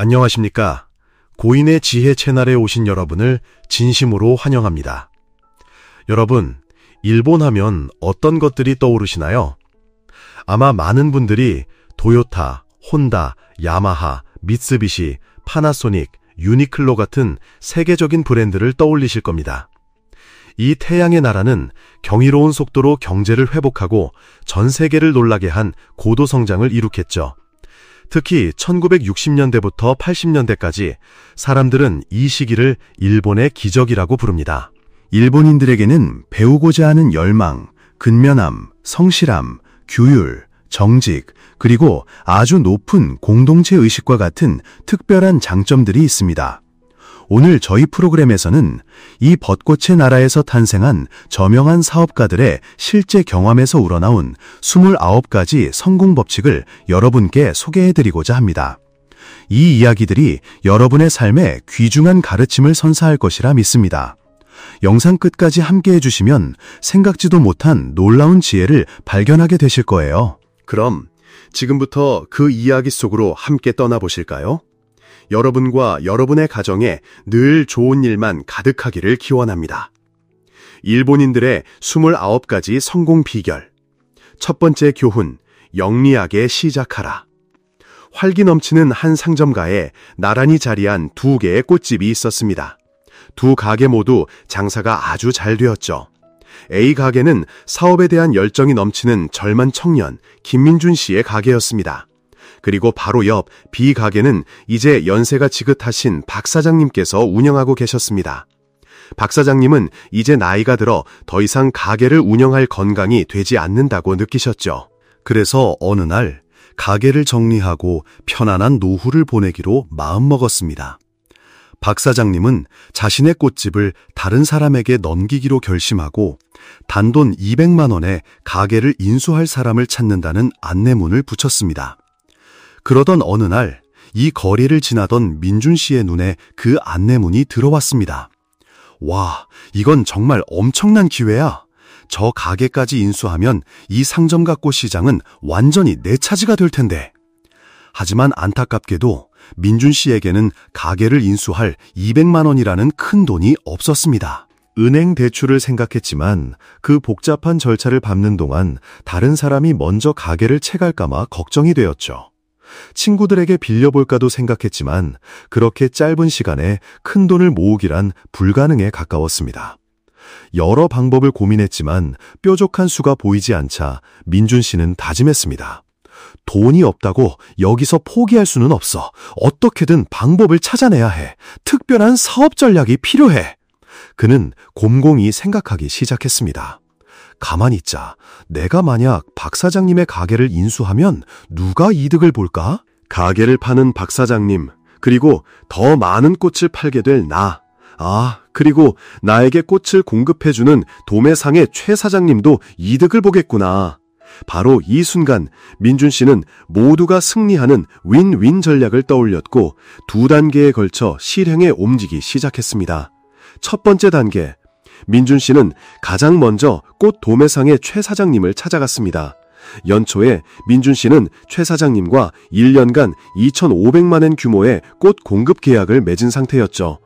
안녕하십니까. 고인의 지혜 채널에 오신 여러분을 진심으로 환영합니다. 여러분, 일본 하면 어떤 것들이 떠오르시나요? 아마 많은 분들이 도요타, 혼다, 야마하, 미쓰비시, 파나소닉, 유니클로 같은 세계적인 브랜드를 떠올리실 겁니다. 이 태양의 나라는 경이로운 속도로 경제를 회복하고 전 세계를 놀라게 한 고도 성장을 이룩했죠. 특히 1960년대부터 80년대까지 사람들은 이 시기를 일본의 기적이라고 부릅니다. 일본인들에게는 배우고자 하는 열망, 근면함, 성실함, 규율, 정직, 그리고 아주 높은 공동체 의식과 같은 특별한 장점들이 있습니다. 오늘 저희 프로그램에서는 이 벚꽃의 나라에서 탄생한 저명한 사업가들의 실제 경험에서 우러나온 29가지 성공 법칙을 여러분께 소개해드리고자 합니다. 이 이야기들이 여러분의 삶에 귀중한 가르침을 선사할 것이라 믿습니다. 영상 끝까지 함께 해주시면 생각지도 못한 놀라운 지혜를 발견하게 되실 거예요. 그럼 지금부터 그 이야기 속으로 함께 떠나보실까요? 여러분과 여러분의 가정에 늘 좋은 일만 가득하기를 기원합니다. 일본인들의 29가지 성공 비결. 첫 번째 교훈, 영리하게 시작하라. 활기 넘치는 한 상점가에 나란히 자리한 2개의 꽃집이 있었습니다. 두 가게 모두 장사가 아주 잘 되었죠. A 가게는 사업에 대한 열정이 넘치는 젊은 청년 김민준 씨의 가게였습니다. 그리고 바로 옆 B 가게는 이제 연세가 지긋하신 박 사장님께서 운영하고 계셨습니다. 박 사장님은 이제 나이가 들어 더 이상 가게를 운영할 건강이 되지 않는다고 느끼셨죠. 그래서 어느 날 가게를 정리하고 편안한 노후를 보내기로 마음먹었습니다. 박 사장님은 자신의 꽃집을 다른 사람에게 넘기기로 결심하고 단돈 200만 원에 가게를 인수할 사람을 찾는다는 안내문을 붙였습니다. 그러던 어느 날 이 거리를 지나던 민준 씨의 눈에 그 안내문이 들어왔습니다. 와, 이건 정말 엄청난 기회야. 저 가게까지 인수하면 이 상점가 꽃 시장은 완전히 내 차지가 될 텐데. 하지만 안타깝게도 민준 씨에게는 가게를 인수할 200만 원이라는 큰 돈이 없었습니다. 은행 대출을 생각했지만 그 복잡한 절차를 밟는 동안 다른 사람이 먼저 가게를 채갈까봐 걱정이 되었죠. 친구들에게 빌려볼까도 생각했지만 그렇게 짧은 시간에 큰 돈을 모으기란 불가능에 가까웠습니다. 여러 방법을 고민했지만 뾰족한 수가 보이지 않자 민준 씨는 다짐했습니다. 돈이 없다고 여기서 포기할 수는 없어. 어떻게든 방법을 찾아내야 해. 특별한 사업 전략이 필요해. 그는 곰곰이 생각하기 시작했습니다. 가만히 있자. 내가 만약 박 사장님의 가게를 인수하면 누가 이득을 볼까? 가게를 파는 박 사장님, 그리고 더 많은 꽃을 팔게 될 나. 그리고 나에게 꽃을 공급해주는 도매상의 최 사장님도 이득을 보겠구나. 바로 이 순간 민준 씨는 모두가 승리하는 윈윈 전략을 떠올렸고 2단계에 걸쳐 실행에 옮기기 시작했습니다. 첫 번째 단계, 민준 씨는 가장 먼저 꽃 도매상의 최 사장님을 찾아갔습니다. 연초에 민준 씨는 최 사장님과 1년간 2,500만 원 규모의 꽃 공급 계약을 맺은 상태였죠.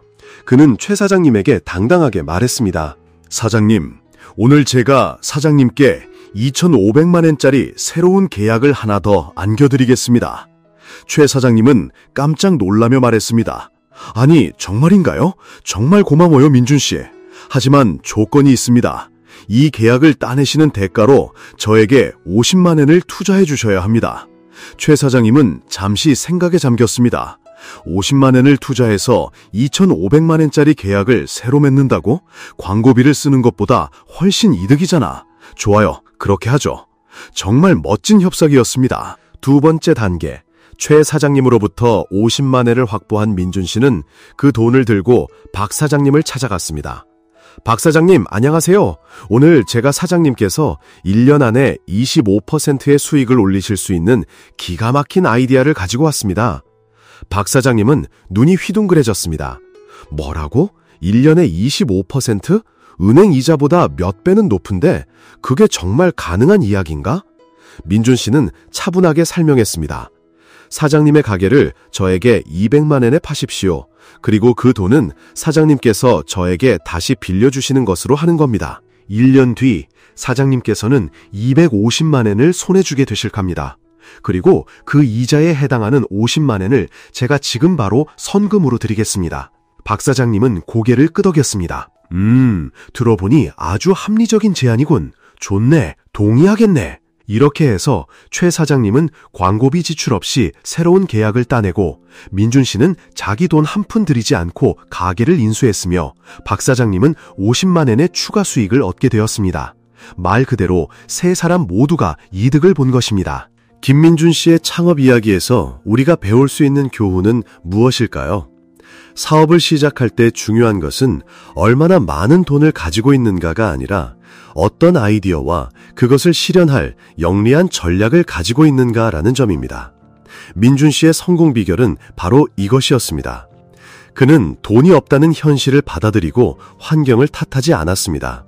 그는 최 사장님에게 당당하게 말했습니다. 사장님, 오늘 제가 사장님께 2,500만 원짜리 새로운 계약을 하나 더 안겨드리겠습니다. 최 사장님은 깜짝 놀라며 말했습니다. 아니, 정말인가요? 정말 고마워요, 민준 씨. 하지만 조건이 있습니다. 이 계약을 따내시는 대가로 저에게 50만 원을 투자해 주셔야 합니다. 최 사장님은 잠시 생각에 잠겼습니다. 50만 원을 투자해서 2,500만 원짜리 계약을 새로 맺는다고? 광고비를 쓰는 것보다 훨씬 이득이잖아. 좋아요. 그렇게 하죠. 정말 멋진 협상이었습니다. 두 번째 단계. 최 사장님으로부터 50만 원을 확보한 민준 씨는 그 돈을 들고 박 사장님을 찾아갔습니다. 박 사장님, 안녕하세요. 오늘 제가 사장님께서 1년 안에 25%의 수익을 올리실 수 있는 기가 막힌 아이디어를 가지고 왔습니다. 박 사장님은 눈이 휘둥그레졌습니다. 뭐라고? 1년에 25%? 은행 이자보다 몇 배는 높은데 그게 정말 가능한 이야기인가? 민준 씨는 차분하게 설명했습니다. 사장님의 가게를 저에게 200만 엔에 파십시오. 그리고 그 돈은 사장님께서 저에게 다시 빌려주시는 것으로 하는 겁니다. 1년 뒤 사장님께서는 250만 엔을 손에 쥐게 되실 겁니다. 그리고 그 이자에 해당하는 50만 엔을 제가 지금 바로 선금으로 드리겠습니다. 박 사장님은 고개를 끄덕였습니다. 들어보니 아주 합리적인 제안이군. 좋네, 동의하겠네. 이렇게 해서 최 사장님은 광고비 지출 없이 새로운 계약을 따내고 민준 씨는 자기 돈 한 푼 들이지 않고 가게를 인수했으며 박 사장님은 50만 엔의 추가 수익을 얻게 되었습니다. 말 그대로 세 사람 모두가 이득을 본 것입니다. 김민준 씨의 창업 이야기에서 우리가 배울 수 있는 교훈은 무엇일까요? 사업을 시작할 때 중요한 것은 얼마나 많은 돈을 가지고 있는가가 아니라 어떤 아이디어와 그것을 실현할 영리한 전략을 가지고 있는가라는 점입니다. 민준 씨의 성공 비결은 바로 이것이었습니다. 그는 돈이 없다는 현실을 받아들이고 환경을 탓하지 않았습니다.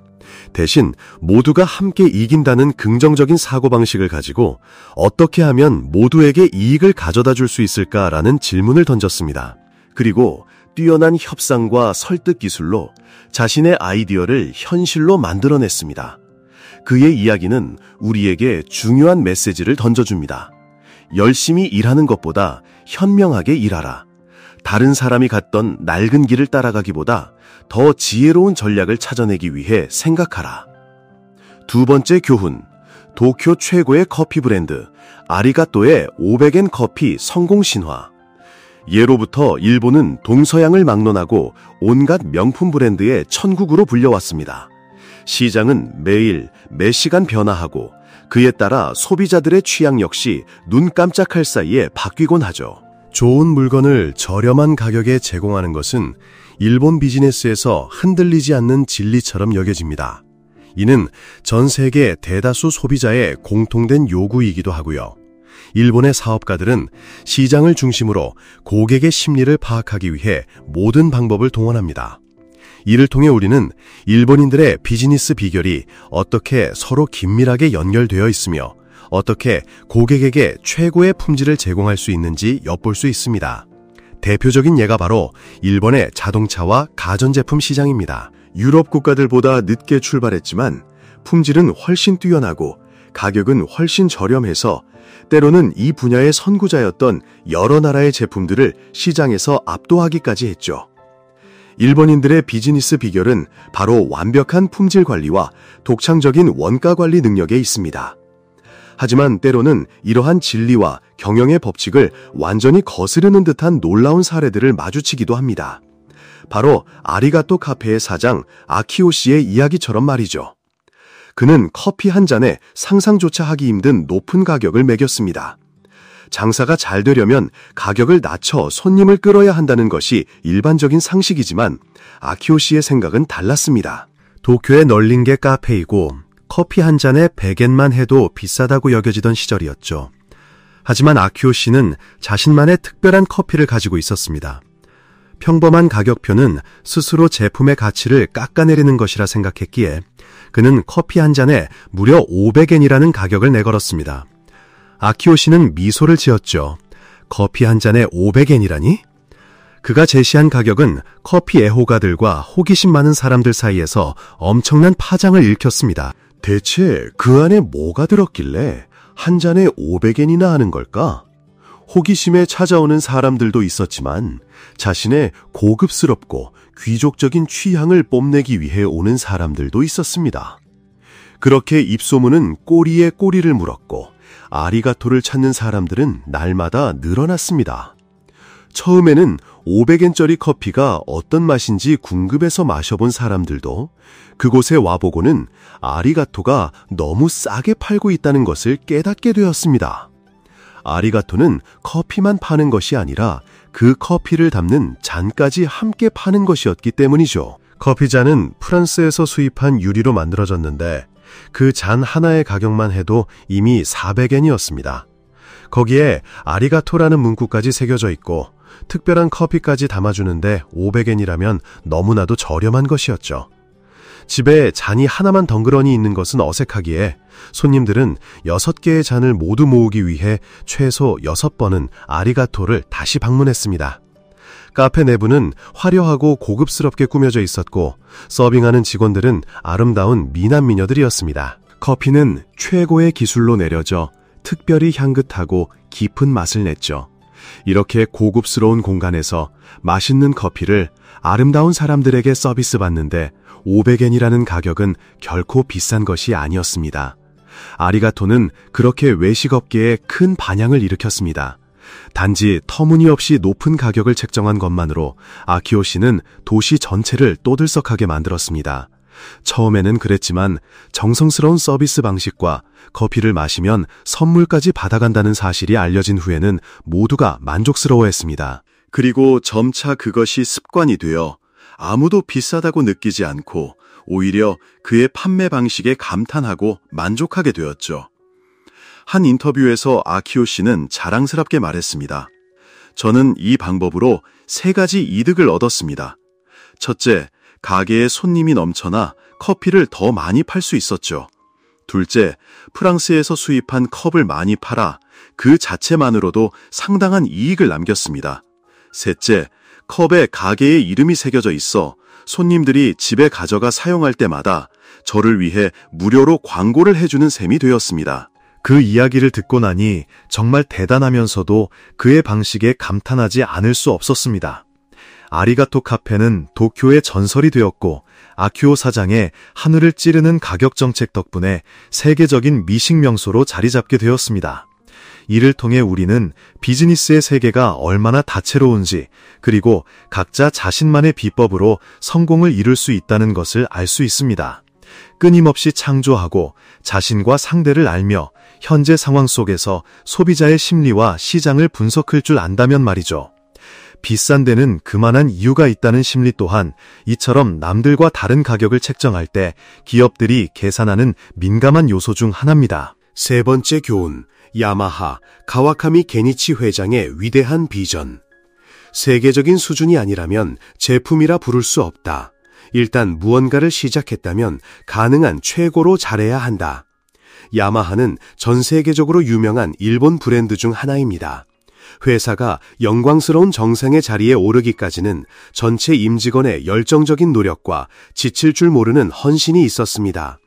대신 모두가 함께 이긴다는 긍정적인 사고방식을 가지고 어떻게 하면 모두에게 이익을 가져다 줄 수 있을까라는 질문을 던졌습니다. 그리고 뛰어난 협상과 설득 기술로 자신의 아이디어를 현실로 만들어냈습니다. 그의 이야기는 우리에게 중요한 메시지를 던져줍니다. 열심히 일하는 것보다 현명하게 일하라. 다른 사람이 갔던 낡은 길을 따라가기보다 더 지혜로운 전략을 찾아내기 위해 생각하라. 두 번째 교훈, 도쿄 최고의 커피 브랜드 아리가또의 500엔 커피 성공 신화. 예로부터 일본은 동서양을 막론하고 온갖 명품 브랜드의 천국으로 불려왔습니다. 시장은 매일 매 시간 변화하고 그에 따라 소비자들의 취향 역시 눈 깜짝할 사이에 바뀌곤 하죠. 좋은 물건을 저렴한 가격에 제공하는 것은 일본 비즈니스에서 흔들리지 않는 진리처럼 여겨집니다. 이는 전 세계 대다수 소비자의 공통된 요구이기도 하고요. 일본의 사업가들은 시장을 중심으로 고객의 심리를 파악하기 위해 모든 방법을 동원합니다. 이를 통해 우리는 일본인들의 비즈니스 비결이 어떻게 서로 긴밀하게 연결되어 있으며 어떻게 고객에게 최고의 품질을 제공할 수 있는지 엿볼 수 있습니다. 대표적인 예가 바로 일본의 자동차와 가전제품 시장입니다. 유럽 국가들보다 늦게 출발했지만 품질은 훨씬 뛰어나고 가격은 훨씬 저렴해서 때로는 이 분야의 선구자였던 여러 나라의 제품들을 시장에서 압도하기까지 했죠. 일본인들의 비즈니스 비결은 바로 완벽한 품질 관리와 독창적인 원가 관리 능력에 있습니다. 하지만 때로는 이러한 진리와 경영의 법칙을 완전히 거스르는 듯한 놀라운 사례들을 마주치기도 합니다. 바로 아리가또 카페의 사장 아키오 씨의 이야기처럼 말이죠. 그는 커피 한 잔에 상상조차 하기 힘든 높은 가격을 매겼습니다. 장사가 잘 되려면 가격을 낮춰 손님을 끌어야 한다는 것이 일반적인 상식이지만 아키오 씨의 생각은 달랐습니다. 도쿄에 널린 게 카페이고 커피 한 잔에 100엔만 해도 비싸다고 여겨지던 시절이었죠. 하지만 아키오 씨는 자신만의 특별한 커피를 가지고 있었습니다. 평범한 가격표는 스스로 제품의 가치를 깎아내리는 것이라 생각했기에 그는 커피 한 잔에 무려 500엔이라는 가격을 내걸었습니다. 아키오 씨는 미소를 지었죠. 커피 한 잔에 500엔이라니? 그가 제시한 가격은 커피 애호가들과 호기심 많은 사람들 사이에서 엄청난 파장을 일으켰습니다. 대체 그 안에 뭐가 들었길래 한 잔에 500엔이나 하는 걸까? 호기심에 찾아오는 사람들도 있었지만 자신의 고급스럽고 귀족적인 취향을 뽐내기 위해 오는 사람들도 있었습니다. 그렇게 입소문은 꼬리에 꼬리를 물었고 아리가토를 찾는 사람들은 날마다 늘어났습니다. 처음에는 500엔짜리 커피가 어떤 맛인지 궁금해서 마셔본 사람들도 그곳에 와보고는 아리가토가 너무 싸게 팔고 있다는 것을 깨닫게 되었습니다. 아리가토는 커피만 파는 것이 아니라 그 커피를 담는 잔까지 함께 파는 것이었기 때문이죠. 커피잔은 프랑스에서 수입한 유리로 만들어졌는데 그 잔 하나의 가격만 해도 이미 400엔이었습니다. 거기에 아리가토라는 문구까지 새겨져 있고 특별한 커피까지 담아주는데 500엔이라면 너무나도 저렴한 것이었죠. 집에 잔이 하나만 덩그러니 있는 것은 어색하기에 손님들은 6개의 잔을 모두 모으기 위해 최소 6번은 아리가토를 다시 방문했습니다. 카페 내부는 화려하고 고급스럽게 꾸며져 있었고 서빙하는 직원들은 아름다운 미남 미녀들이었습니다. 커피는 최고의 기술로 내려져 특별히 향긋하고 깊은 맛을 냈죠. 이렇게 고급스러운 공간에서 맛있는 커피를 아름다운 사람들에게 서비스 받는데 500엔이라는 가격은 결코 비싼 것이 아니었습니다. 아리가토는 그렇게 외식업계에 큰 반향을 일으켰습니다. 단지 터무니없이 높은 가격을 책정한 것만으로 아키오 씨는 도시 전체를 떠들썩하게 만들었습니다. 처음에는 그랬지만 정성스러운 서비스 방식과 커피를 마시면 선물까지 받아간다는 사실이 알려진 후에는 모두가 만족스러워했습니다. 그리고 점차 그것이 습관이 되어 아무도 비싸다고 느끼지 않고 오히려 그의 판매 방식에 감탄하고 만족하게 되었죠. 한 인터뷰에서 아키오 씨는 자랑스럽게 말했습니다. 저는 이 방법으로 3가지 이득을 얻었습니다. 첫째, 가게에 손님이 넘쳐나 커피를 더 많이 팔 수 있었죠. 둘째, 프랑스에서 수입한 컵을 많이 팔아 그 자체만으로도 상당한 이익을 남겼습니다. 셋째, 컵에 가게의 이름이 새겨져 있어 손님들이 집에 가져가 사용할 때마다 저를 위해 무료로 광고를 해주는 셈이 되었습니다. 그 이야기를 듣고 나니 정말 대단하면서도 그의 방식에 감탄하지 않을 수 없었습니다. 아리가토 카페는 도쿄의 전설이 되었고 아키오 사장의 하늘을 찌르는 가격 정책 덕분에 세계적인 미식 명소로 자리 잡게 되었습니다. 이를 통해 우리는 비즈니스의 세계가 얼마나 다채로운지 그리고 각자 자신만의 비법으로 성공을 이룰 수 있다는 것을 알 수 있습니다. 끊임없이 창조하고 자신과 상대를 알며 현재 상황 속에서 소비자의 심리와 시장을 분석할 줄 안다면 말이죠. 비싼 데는 그만한 이유가 있다는 심리 또한 이처럼 남들과 다른 가격을 책정할 때 기업들이 계산하는 민감한 요소 중 하나입니다. 세 번째 교훈, 야마하 가와카미 게니치 회장의 위대한 비전. 세계적인 수준이 아니라면 제품이라 부를 수 없다. 일단 무언가를 시작했다면 가능한 최고로 잘해야 한다. 야마하는 전 세계적으로 유명한 일본 브랜드 중 하나입니다. 회사가 영광스러운 정상의 자리에 오르기까지는 전체 임직원의 열정적인 노력과 지칠 줄 모르는 헌신이 있었습니다.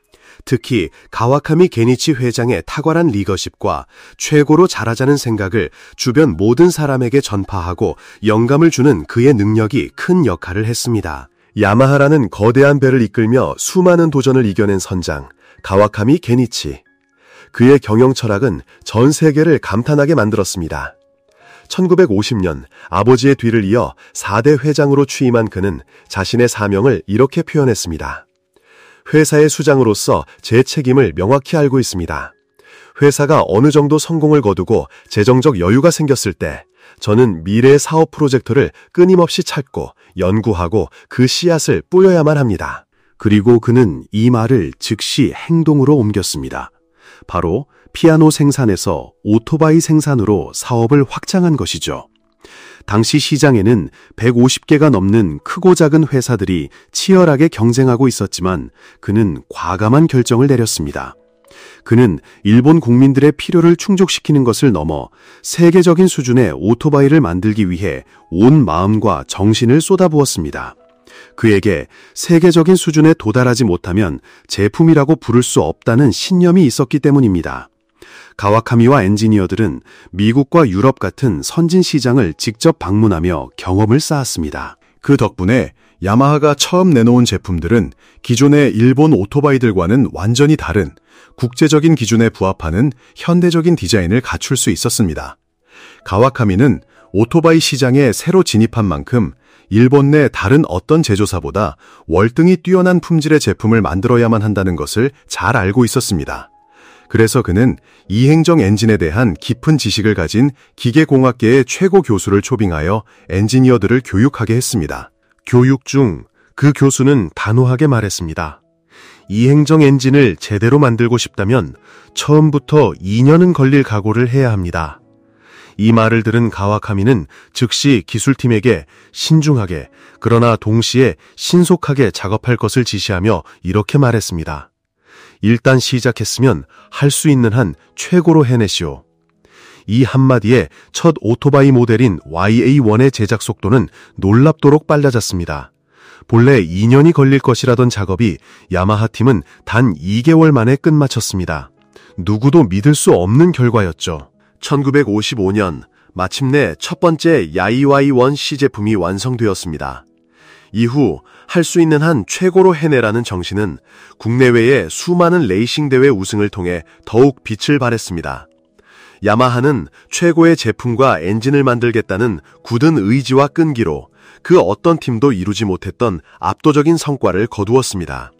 특히 가와카미 게니치 회장의 탁월한 리더십과 최고로 잘하자는 생각을 주변 모든 사람에게 전파하고 영감을 주는 그의 능력이 큰 역할을 했습니다. 야마하라는 거대한 배를 이끌며 수많은 도전을 이겨낸 선장, 가와카미 게니치. 그의 경영 철학은 전 세계를 감탄하게 만들었습니다. 1950년 아버지의 뒤를 이어 4대 회장으로 취임한 그는 자신의 사명을 이렇게 표현했습니다. 회사의 수장으로서 제 책임을 명확히 알고 있습니다. 회사가 어느 정도 성공을 거두고 재정적 여유가 생겼을 때 저는 미래의 사업 프로젝트를 끊임없이 찾고 연구하고 그 씨앗을 뿌려야만 합니다. 그리고 그는 이 말을 즉시 행동으로 옮겼습니다. 바로 피아노 생산에서 오토바이 생산으로 사업을 확장한 것이죠. 당시 시장에는 150개가 넘는 크고 작은 회사들이 치열하게 경쟁하고 있었지만 그는 과감한 결정을 내렸습니다. 그는 일본 국민들의 필요를 충족시키는 것을 넘어 세계적인 수준의 오토바이를 만들기 위해 온 마음과 정신을 쏟아부었습니다. 그에게 세계적인 수준에 도달하지 못하면 제품이라고 부를 수 없다는 신념이 있었기 때문입니다. 가와카미와 엔지니어들은 미국과 유럽 같은 선진 시장을 직접 방문하며 경험을 쌓았습니다. 그 덕분에 야마하가 처음 내놓은 제품들은 기존의 일본 오토바이들과는 완전히 다른 국제적인 기준에 부합하는 현대적인 디자인을 갖출 수 있었습니다. 가와카미는 오토바이 시장에 새로 진입한 만큼 일본 내 다른 어떤 제조사보다 월등히 뛰어난 품질의 제품을 만들어야만 한다는 것을 잘 알고 있었습니다. 그래서 그는 이행정 엔진에 대한 깊은 지식을 가진 기계공학계의 최고 교수를 초빙하여 엔지니어들을 교육하게 했습니다. 교육 중 그 교수는 단호하게 말했습니다. 이행정 엔진을 제대로 만들고 싶다면 처음부터 2년은 걸릴 각오를 해야 합니다. 이 말을 들은 가와카미는 즉시 기술팀에게 신중하게 그러나 동시에 신속하게 작업할 것을 지시하며 이렇게 말했습니다. 일단 시작했으면 할 수 있는 한 최고로 해내시오. 이 한마디에 첫 오토바이 모델인 YA1의 제작 속도는 놀랍도록 빨라졌습니다. 본래 2년이 걸릴 것이라던 작업이 야마하 팀은 단 2개월 만에 끝마쳤습니다. 누구도 믿을 수 없는 결과였죠. 1955년 마침내 첫 번째 야이와이1 시제품이 완성되었습니다. 이후 할 수 있는 한 최고로 해내라는 정신은 국내외의 수많은 레이싱 대회 우승을 통해 더욱 빛을 발했습니다. 야마하는 최고의 제품과 엔진을 만들겠다는 굳은 의지와 끈기로 그 어떤 팀도 이루지 못했던 압도적인 성과를 거두었습니다.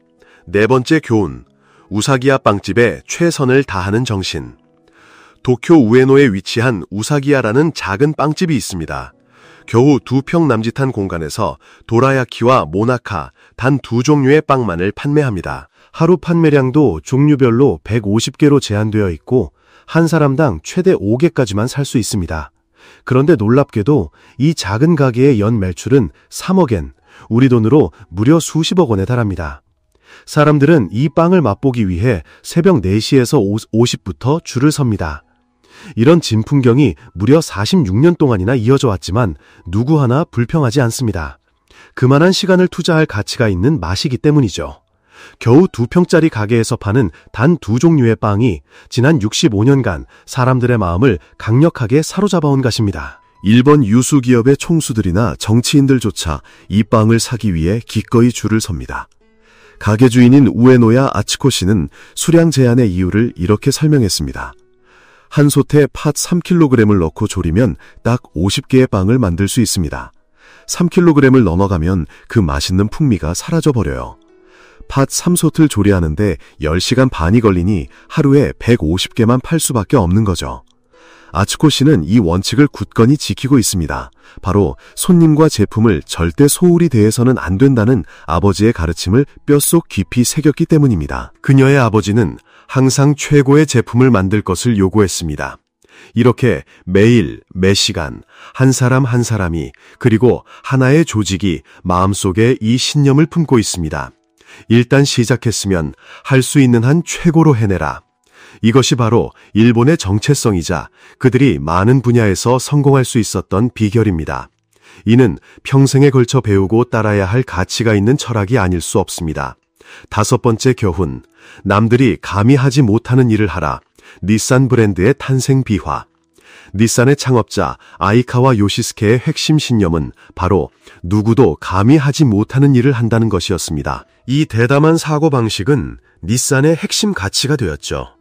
네 번째 교훈, 우사기야 빵집에 최선을 다하는 정신. 도쿄 우에노에 위치한 우사기야라는 작은 빵집이 있습니다. 겨우 2평 남짓한 공간에서 도라야키와 모나카 단 2종류의 빵만을 판매합니다. 하루 판매량도 종류별로 150개로 제한되어 있고 한 사람당 최대 5개까지만 살 수 있습니다. 그런데 놀랍게도 이 작은 가게의 연 매출은 3억엔, 우리 돈으로 무려 수십억 원에 달합니다. 사람들은 이 빵을 맛보기 위해 새벽 4시에서 50부터 줄을 섭니다. 이런 진풍경이 무려 46년 동안이나 이어져 왔지만 누구 하나 불평하지 않습니다. 그만한 시간을 투자할 가치가 있는 맛이기 때문이죠. 겨우 2평짜리 가게에서 파는 단 2종류의 빵이 지난 65년간 사람들의 마음을 강력하게 사로잡아온 것입니다. 일본 유수 기업의 총수들이나 정치인들조차 이 빵을 사기 위해 기꺼이 줄을 섭니다. 가게 주인인 우에노야 아츠코 씨는 수량 제한의 이유를 이렇게 설명했습니다. 한 솥에 팥 3kg을 넣고 조리면 딱 50개의 빵을 만들 수 있습니다. 3kg을 넘어가면 그 맛있는 풍미가 사라져버려요. 팥 3솥을 조리하는데 10시간 반이 걸리니 하루에 150개만 팔 수밖에 없는 거죠. 아츠코 씨는 이 원칙을 굳건히 지키고 있습니다. 바로 손님과 제품을 절대 소홀히 대해서는 안 된다는 아버지의 가르침을 뼛속 깊이 새겼기 때문입니다. 그녀의 아버지는 항상 최고의 제품을 만들 것을 요구했습니다. 이렇게 매일, 매 시간, 한 사람 한 사람이 그리고 하나의 조직이 마음속에 이 신념을 품고 있습니다. 일단 시작했으면 할 수 있는 한 최고로 해내라. 이것이 바로 일본의 정체성이자 그들이 많은 분야에서 성공할 수 있었던 비결입니다. 이는 평생에 걸쳐 배우고 따라야 할 가치가 있는 철학이 아닐 수 없습니다. 5번째 교훈, 남들이 감히 하지 못하는 일을 하라. 닛산 브랜드의 탄생 비화. 닛산의 창업자 아이카와 요시스케의 핵심 신념은 바로 누구도 감히 하지 못하는 일을 한다는 것이었습니다. 이 대담한 사고방식은 닛산의 핵심 가치가 되었죠.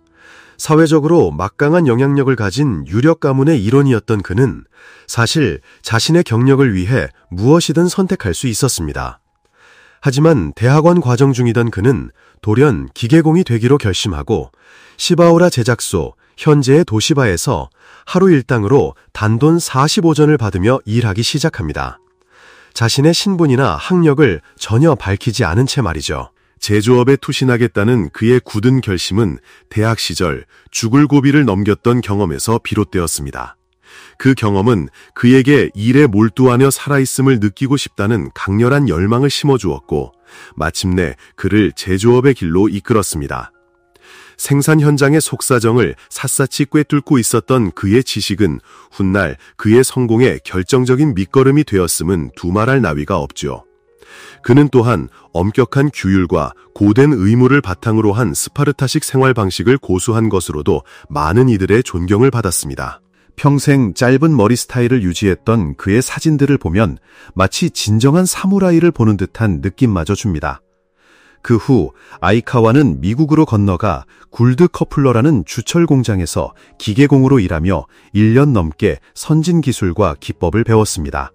사회적으로 막강한 영향력을 가진 유력 가문의 일원이었던 그는 사실 자신의 경력을 위해 무엇이든 선택할 수 있었습니다. 하지만 대학원 과정 중이던 그는 돌연 기계공이 되기로 결심하고 시바오라 제작소, 현재의 도시바에서 하루 일당으로 단돈 45전을 받으며 일하기 시작합니다. 자신의 신분이나 학력을 전혀 밝히지 않은 채 말이죠. 제조업에 투신하겠다는 그의 굳은 결심은 대학 시절 죽을 고비를 넘겼던 경험에서 비롯되었습니다. 그 경험은 그에게 일에 몰두하며 살아있음을 느끼고 싶다는 강렬한 열망을 심어주었고 마침내 그를 제조업의 길로 이끌었습니다. 생산 현장의 속사정을 샅샅이 꿰뚫고 있었던 그의 지식은 훗날 그의 성공의 결정적인 밑거름이 되었음은 두말할 나위가 없죠. 그는 또한 엄격한 규율과 고된 의무를 바탕으로 한 스파르타식 생활 방식을 고수한 것으로도 많은 이들의 존경을 받았습니다. 평생 짧은 머리 스타일을 유지했던 그의 사진들을 보면 마치 진정한 사무라이를 보는 듯한 느낌마저 줍니다. 그 후 아이카와는 미국으로 건너가 굴드 커플러라는 주철 공장에서 기계공으로 일하며 1년 넘게 선진 기술과 기법을 배웠습니다.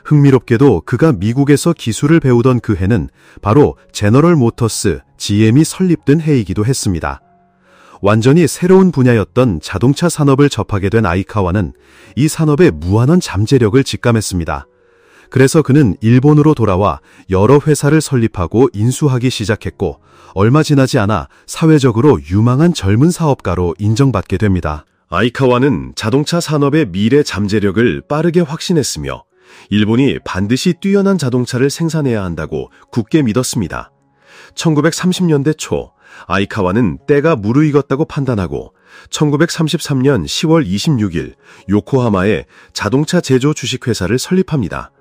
흥미롭게도 그가 미국에서 기술을 배우던 그 해는 바로 제너럴 모터스, GM이 설립된 해이기도 했습니다. 완전히 새로운 분야였던 자동차 산업을 접하게 된 아이카와는 이 산업의 무한한 잠재력을 직감했습니다. 그래서 그는 일본으로 돌아와 여러 회사를 설립하고 인수하기 시작했고 얼마 지나지 않아 사회적으로 유망한 젊은 사업가로 인정받게 됩니다. 아이카와는 자동차 산업의 미래 잠재력을 빠르게 확신했으며 일본이 반드시 뛰어난 자동차를 생산해야 한다고 굳게 믿었습니다. 1930년대 초 아이카와는 때가 무르익었다고 판단하고 1933년 10월 26일 요코하마에 자동차 제조 주식회사를 설립합니다.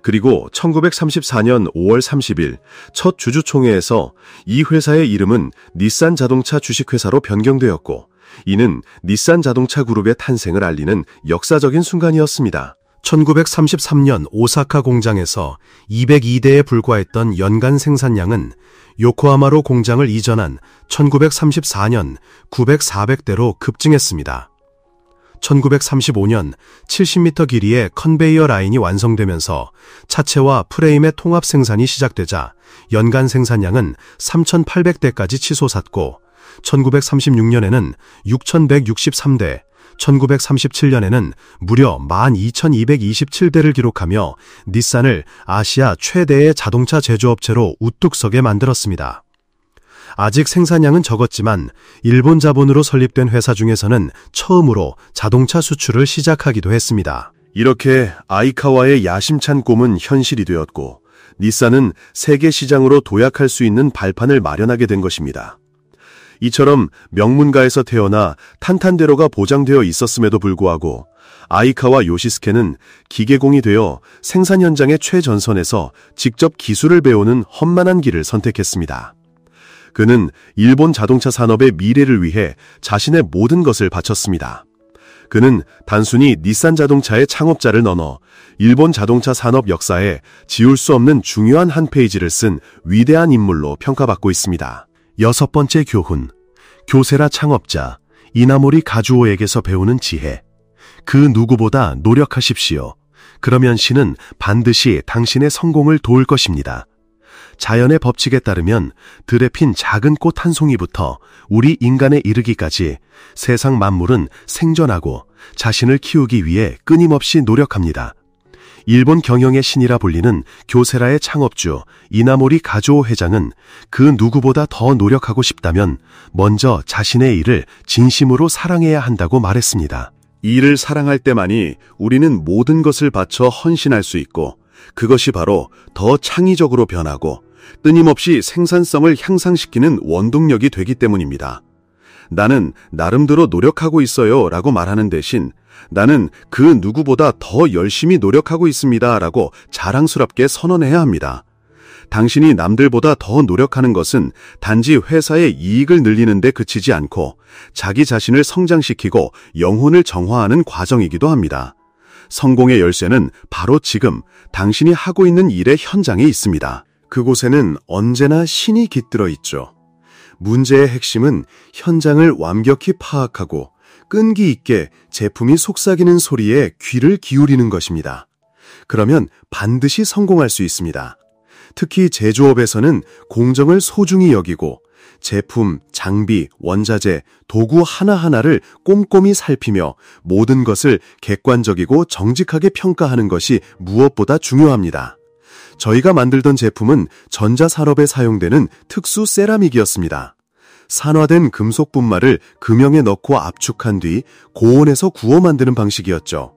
그리고 1934년 5월 30일 첫 주주총회에서 이 회사의 이름은 닛산 자동차 주식회사로 변경되었고 이는 닛산 자동차 그룹의 탄생을 알리는 역사적인 순간이었습니다. 1933년 오사카 공장에서 202대에 불과했던 연간 생산량은 요코하마로 공장을 이전한 1934년 900-400대로 급증했습니다. 1935년 70m 길이의 컨베이어 라인이 완성되면서 차체와 프레임의 통합 생산이 시작되자 연간 생산량은 3,800대까지 치솟았고 1936년에는 6,163대, 1937년에는 무려 12,227대를 기록하며 닛산을 아시아 최대의 자동차 제조업체로 우뚝 서게 만들었습니다. 아직 생산량은 적었지만 일본 자본으로 설립된 회사 중에서는 처음으로 자동차 수출을 시작하기도 했습니다. 이렇게 아이카와의 야심찬 꿈은 현실이 되었고 닛산은 세계 시장으로 도약할 수 있는 발판을 마련하게 된 것입니다. 이처럼 명문가에서 태어나 탄탄대로가 보장되어 있었음에도 불구하고 아이카와 요시스케는 기계공이 되어 생산 현장의 최전선에서 직접 기술을 배우는 험난한 길을 선택했습니다. 그는 일본 자동차 산업의 미래를 위해 자신의 모든 것을 바쳤습니다. 그는 단순히 닛산 자동차의 창업자를 넘어 일본 자동차 산업 역사에 지울 수 없는 중요한 한 페이지를 쓴 위대한 인물로 평가받고 있습니다. 6번째 교훈, 교세라 창업자 이나모리 가주오에게서 배우는 지혜. 그 누구보다 노력하십시오. 그러면 신은 반드시 당신의 성공을 도울 것입니다. 자연의 법칙에 따르면 들에 핀 작은 꽃 한 송이부터 우리 인간에 이르기까지 세상 만물은 생존하고 자신을 키우기 위해 끊임없이 노력합니다. 일본 경영의 신이라 불리는 교세라의 창업주 이나모리 가주오 회장은 그 누구보다 더 노력하고 싶다면 먼저 자신의 일을 진심으로 사랑해야 한다고 말했습니다. 일을 사랑할 때만이 우리는 모든 것을 바쳐 헌신할 수 있고 그것이 바로 더 창의적으로 변하고 끊임없이 생산성을 향상시키는 원동력이 되기 때문입니다. 나는 나름대로 노력하고 있어요 라고 말하는 대신 나는 그 누구보다 더 열심히 노력하고 있습니다 라고 자랑스럽게 선언해야 합니다. 당신이 남들보다 더 노력하는 것은 단지 회사의 이익을 늘리는 데 그치지 않고 자기 자신을 성장시키고 영혼을 정화하는 과정이기도 합니다. 성공의 열쇠는 바로 지금 당신이 하고 있는 일의 현장에 있습니다. 그곳에는 언제나 신이 깃들어 있죠. 문제의 핵심은 현장을 완벽히 파악하고 끈기 있게 제품이 속삭이는 소리에 귀를 기울이는 것입니다. 그러면 반드시 성공할 수 있습니다. 특히 제조업에서는 공정을 소중히 여기고 제품, 장비, 원자재, 도구 하나하나를 꼼꼼히 살피며 모든 것을 객관적이고 정직하게 평가하는 것이 무엇보다 중요합니다. 저희가 만들던 제품은 전자산업에 사용되는 특수 세라믹이었습니다. 산화된 금속 분말을 금형에 넣고 압축한 뒤 고온에서 구워 만드는 방식이었죠.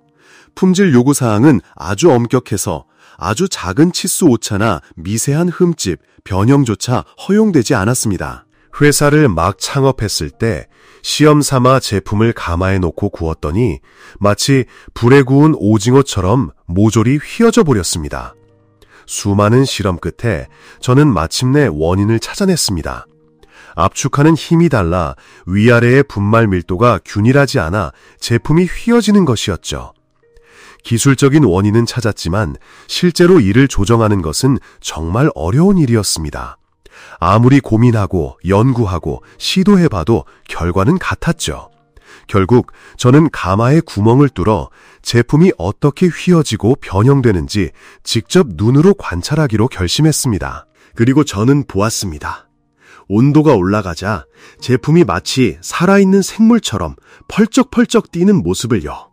품질 요구사항은 아주 엄격해서 아주 작은 치수 오차나 미세한 흠집, 변형조차 허용되지 않았습니다. 회사를 막 창업했을 때 시험 삼아 제품을 가마에 놓고 구웠더니 마치 불에 구운 오징어처럼 모조리 휘어져 버렸습니다. 수많은 실험 끝에 저는 마침내 원인을 찾아냈습니다. 압축하는 힘이 달라 위아래의 분말 밀도가 균일하지 않아 제품이 휘어지는 것이었죠. 기술적인 원인은 찾았지만 실제로 이를 조정하는 것은 정말 어려운 일이었습니다. 아무리 고민하고 연구하고 시도해봐도 결과는 같았죠. 결국 저는 가마에 구멍을 뚫어 제품이 어떻게 휘어지고 변형되는지 직접 눈으로 관찰하기로 결심했습니다. 그리고 저는 보았습니다. 온도가 올라가자 제품이 마치 살아있는 생물처럼 펄쩍펄쩍 뛰는 모습을요.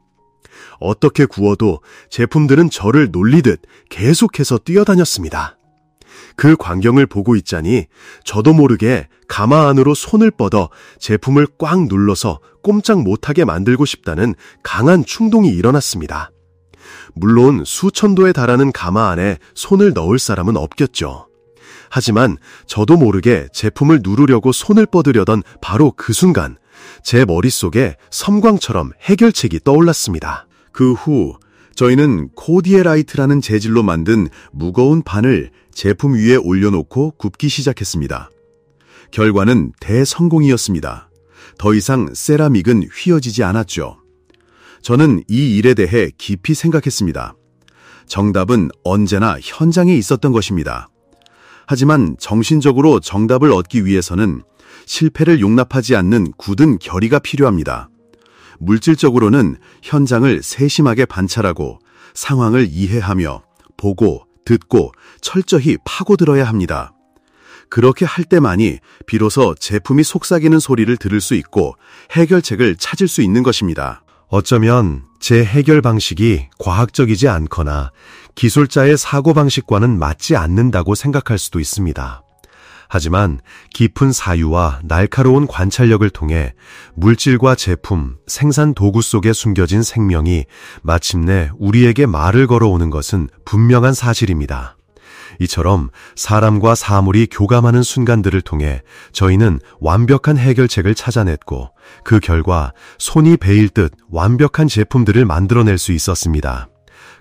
어떻게 구워도 제품들은 저를 놀리듯 계속해서 뛰어다녔습니다. 그 광경을 보고 있자니 저도 모르게 가마 안으로 손을 뻗어 제품을 꽉 눌러서 꼼짝 못하게 만들고 싶다는 강한 충동이 일어났습니다. 물론 수천 도에 달하는 가마 안에 손을 넣을 사람은 없겠죠. 하지만 저도 모르게 제품을 누르려고 손을 뻗으려던 바로 그 순간 제 머릿속에 섬광처럼 해결책이 떠올랐습니다. 그 후 저희는 코디에라이트라는 재질로 만든 무거운 판을 제품 위에 올려놓고 굽기 시작했습니다. 결과는 대성공이었습니다. 더 이상 세라믹은 휘어지지 않았죠. 저는 이 일에 대해 깊이 생각했습니다. 정답은 언제나 현장에 있었던 것입니다. 하지만 정신적으로 정답을 얻기 위해서는 실패를 용납하지 않는 굳은 결의가 필요합니다. 물질적으로는 현장을 세심하게 관찰하고 상황을 이해하며 보고 듣고 철저히 파고들어야 합니다. 그렇게 할 때만이 비로소 제품이 속삭이는 소리를 들을 수 있고 해결책을 찾을 수 있는 것입니다. 어쩌면 제 해결 방식이 과학적이지 않거나 기술자의 사고방식과는 맞지 않는다고 생각할 수도 있습니다. 하지만 깊은 사유와 날카로운 관찰력을 통해 물질과 제품, 생산 도구 속에 숨겨진 생명이 마침내 우리에게 말을 걸어오는 것은 분명한 사실입니다. 이처럼 사람과 사물이 교감하는 순간들을 통해 저희는 완벽한 해결책을 찾아냈고 그 결과 손이 베일 듯 완벽한 제품들을 만들어낼 수 있었습니다.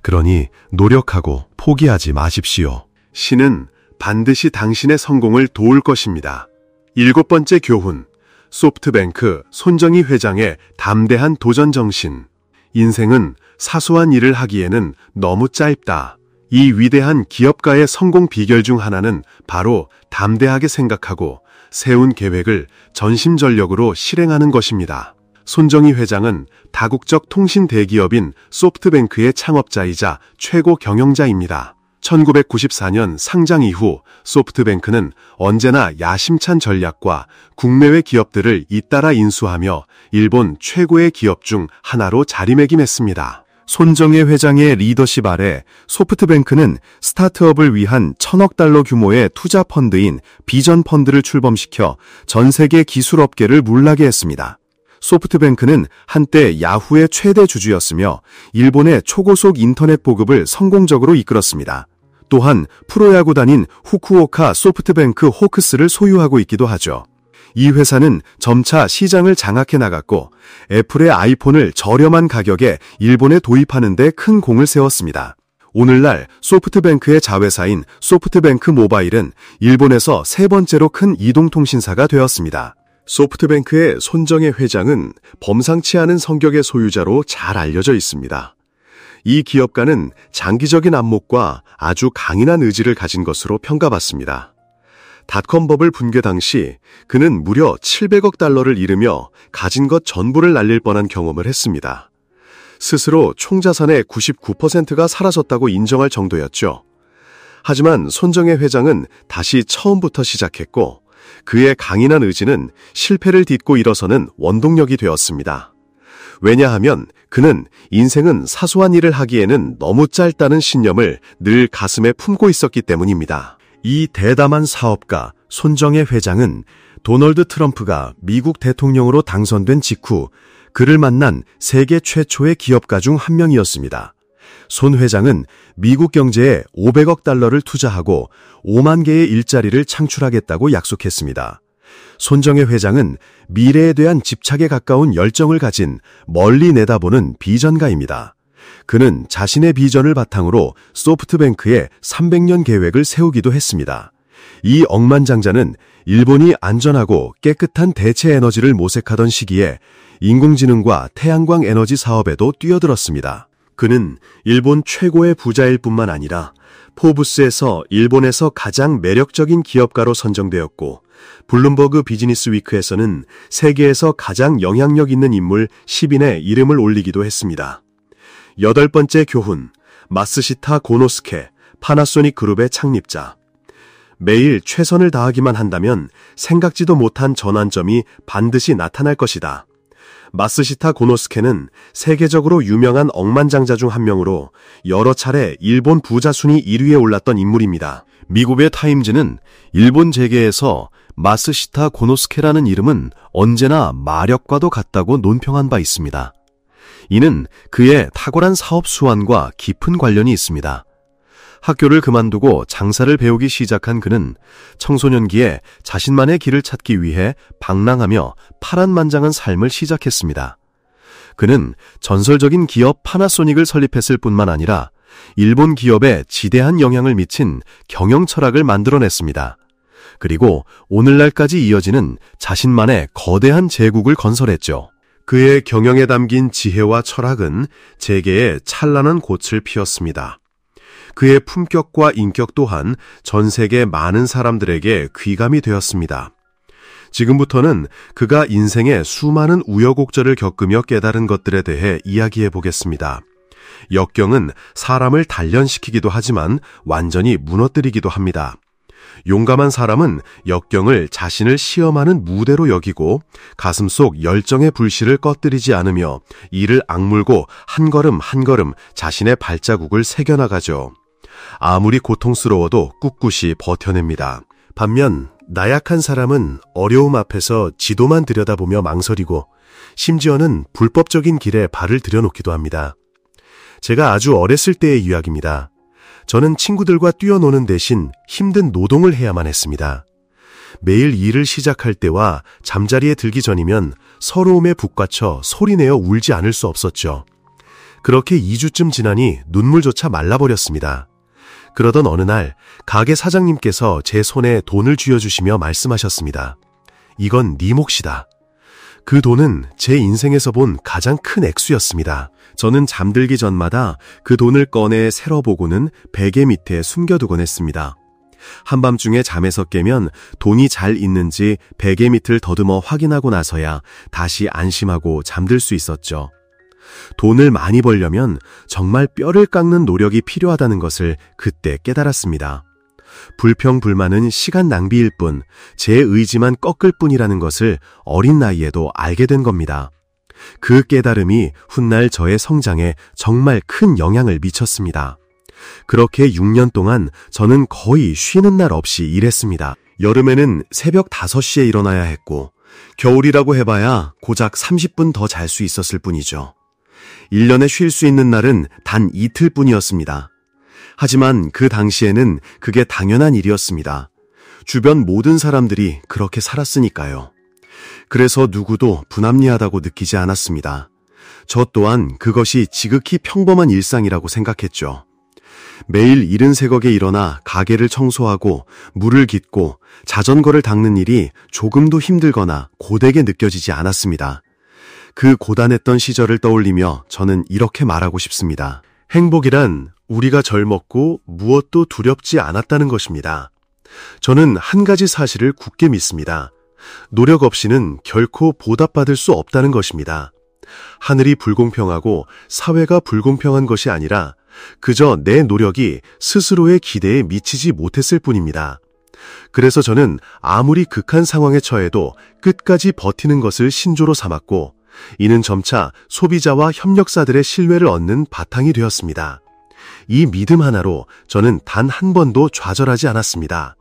그러니 노력하고 포기하지 마십시오. 신은 반드시 당신의 성공을 도울 것입니다. 7번째 교훈, 소프트뱅크 손정희 회장의 담대한 도전 정신. 인생은 사소한 일을 하기에는 너무 짧다. 이 위대한 기업가의 성공 비결 중 하나는 바로 담대하게 생각하고 세운 계획을 전심전력으로 실행하는 것입니다. 손정희 회장은 다국적 통신 대기업인 소프트뱅크의 창업자이자 최고 경영자입니다. 1994년 상장 이후 소프트뱅크는 언제나 야심찬 전략과 국내외 기업들을 잇따라 인수하며 일본 최고의 기업 중 하나로 자리매김했습니다. 손정혜 회장의 리더십 아래 소프트뱅크는 스타트업을 위한 1,000억 달러 규모의 투자 펀드인 비전 펀드를 출범시켜 전 세계 기술업계를 물나게 했습니다. 소프트뱅크는 한때 야후의 최대 주주였으며 일본의 초고속 인터넷 보급을 성공적으로 이끌었습니다. 또한 프로야구단인 후쿠오카 소프트뱅크 호크스를 소유하고 있기도 하죠. 이 회사는 점차 시장을 장악해 나갔고 애플의 아이폰을 저렴한 가격에 일본에 도입하는 데 큰 공을 세웠습니다. 오늘날 소프트뱅크의 자회사인 소프트뱅크 모바일은 일본에서 세 번째로 큰 이동통신사가 되었습니다. 소프트뱅크의 손정혜 회장은 범상치 않은 성격의 소유자로 잘 알려져 있습니다. 이 기업가는 장기적인 안목과 아주 강인한 의지를 가진 것으로 평가받습니다. 닷컴 버블 붕괴 당시 그는 무려 700억 달러를 잃으며 가진 것 전부를 날릴 뻔한 경험을 했습니다. 스스로 총자산의 99%가 사라졌다고 인정할 정도였죠. 하지만 손정혜 회장은 다시 처음부터 시작했고 그의 강인한 의지는 실패를 딛고 일어서는 원동력이 되었습니다. 왜냐하면 그는 인생은 사소한 일을 하기에는 너무 짧다는 신념을 늘 가슴에 품고 있었기 때문입니다. 이 대담한 사업가 손정혜 회장은 도널드 트럼프가 미국 대통령으로 당선된 직후 그를 만난 세계 최초의 기업가 중 한 명이었습니다. 손 회장은 미국 경제에 500억 달러를 투자하고 5만 개의 일자리를 창출하겠다고 약속했습니다. 손정혜 회장은 미래에 대한 집착에 가까운 열정을 가진 멀리 내다보는 비전가입니다. 그는 자신의 비전을 바탕으로 소프트뱅크의 300년 계획을 세우기도 했습니다. 이 억만장자는 일본이 안전하고 깨끗한 대체 에너지를 모색하던 시기에 인공지능과 태양광 에너지 사업에도 뛰어들었습니다. 그는 일본 최고의 부자일 뿐만 아니라 포브스에서 일본에서 가장 매력적인 기업가로 선정되었고 블룸버그 비즈니스 위크에서는 세계에서 가장 영향력 있는 인물 10인의 이름을 올리기도 했습니다. 8번째 교훈, 마스시타 고노스케, 파나소닉 그룹의 창립자. 매일 최선을 다하기만 한다면 생각지도 못한 전환점이 반드시 나타날 것이다. 마쓰시타 고노스케는 세계적으로 유명한 억만장자 중 한 명으로 여러 차례 일본 부자 순위 1위에 올랐던 인물입니다. 미국의 타임즈는 일본 재계에서 마쓰시타 고노스케라는 이름은 언제나 마력과도 같다고 논평한 바 있습니다. 이는 그의 탁월한 사업 수완과 깊은 관련이 있습니다. 학교를 그만두고 장사를 배우기 시작한 그는 청소년기에 자신만의 길을 찾기 위해 방랑하며 파란만장한 삶을 시작했습니다. 그는 전설적인 기업 파나소닉을 설립했을 뿐만 아니라 일본 기업에 지대한 영향을 미친 경영 철학을 만들어냈습니다. 그리고 오늘날까지 이어지는 자신만의 거대한 제국을 건설했죠. 그의 경영에 담긴 지혜와 철학은 재계에 찬란한 꽃을 피웠습니다. 그의 품격과 인격 또한 전 세계 많은 사람들에게 귀감이 되었습니다. 지금부터는 그가 인생의 수많은 우여곡절을 겪으며 깨달은 것들에 대해 이야기해 보겠습니다. 역경은 사람을 단련시키기도 하지만 완전히 무너뜨리기도 합니다. 용감한 사람은 역경을 자신을 시험하는 무대로 여기고 가슴속 열정의 불씨를 꺼뜨리지 않으며 이를 악물고 한 걸음 한 걸음 자신의 발자국을 새겨나가죠. 아무리 고통스러워도 꿋꿋이 버텨냅니다. 반면 나약한 사람은 어려움 앞에서 지도만 들여다보며 망설이고 심지어는 불법적인 길에 발을 들여놓기도 합니다. 제가 아주 어렸을 때의 이야기입니다. 저는 친구들과 뛰어노는 대신 힘든 노동을 해야만 했습니다. 매일 일을 시작할 때와 잠자리에 들기 전이면 서러움에 북받쳐 소리내어 울지 않을 수 없었죠. 그렇게 2주쯤 지나니 눈물조차 말라버렸습니다. 그러던 어느 날 가게 사장님께서 제 손에 돈을 쥐어주시며 말씀하셨습니다. 이건 네 몫이다. 그 돈은 제 인생에서 본 가장 큰 액수였습니다. 저는 잠들기 전마다 그 돈을 꺼내 세러보고는 베개 밑에 숨겨두곤 했습니다. 한밤중에 잠에서 깨면 돈이 잘 있는지 베개 밑을 더듬어 확인하고 나서야 다시 안심하고 잠들 수 있었죠. 돈을 많이 벌려면 정말 뼈를 깎는 노력이 필요하다는 것을 그때 깨달았습니다. 불평불만은 시간 낭비일 뿐, 제 의지만 꺾을 뿐이라는 것을 어린 나이에도 알게 된 겁니다. 그 깨달음이 훗날 저의 성장에 정말 큰 영향을 미쳤습니다. 그렇게 6년 동안 저는 거의 쉬는 날 없이 일했습니다. 여름에는 새벽 5시에 일어나야 했고, 겨울이라고 해봐야 고작 30분 더 잘 수 있었을 뿐이죠. 1년에 쉴 수 있는 날은 단 이틀 뿐이었습니다. 하지만 그 당시에는 그게 당연한 일이었습니다. 주변 모든 사람들이 그렇게 살았으니까요. 그래서 누구도 불합리하다고 느끼지 않았습니다. 저 또한 그것이 지극히 평범한 일상이라고 생각했죠. 매일 73곡에 일어나 가게를 청소하고 물을 깃고 자전거를 닦는 일이 조금도 힘들거나 고되게 느껴지지 않았습니다. 그 고단했던 시절을 떠올리며 저는 이렇게 말하고 싶습니다. 행복이란 우리가 젊었고 무엇도 두렵지 않았다는 것입니다. 저는 한 가지 사실을 굳게 믿습니다. 노력 없이는 결코 보답받을 수 없다는 것입니다. 하늘이 불공평하고 사회가 불공평한 것이 아니라 그저 내 노력이 스스로의 기대에 미치지 못했을 뿐입니다. 그래서 저는 아무리 극한 상황에 처해도 끝까지 버티는 것을 신조로 삼았고, 이는 점차 소비자와 협력사들의 신뢰를 얻는 바탕이 되었습니다. 이 믿음 하나로 저는 단 한 번도 좌절하지 않았습니다.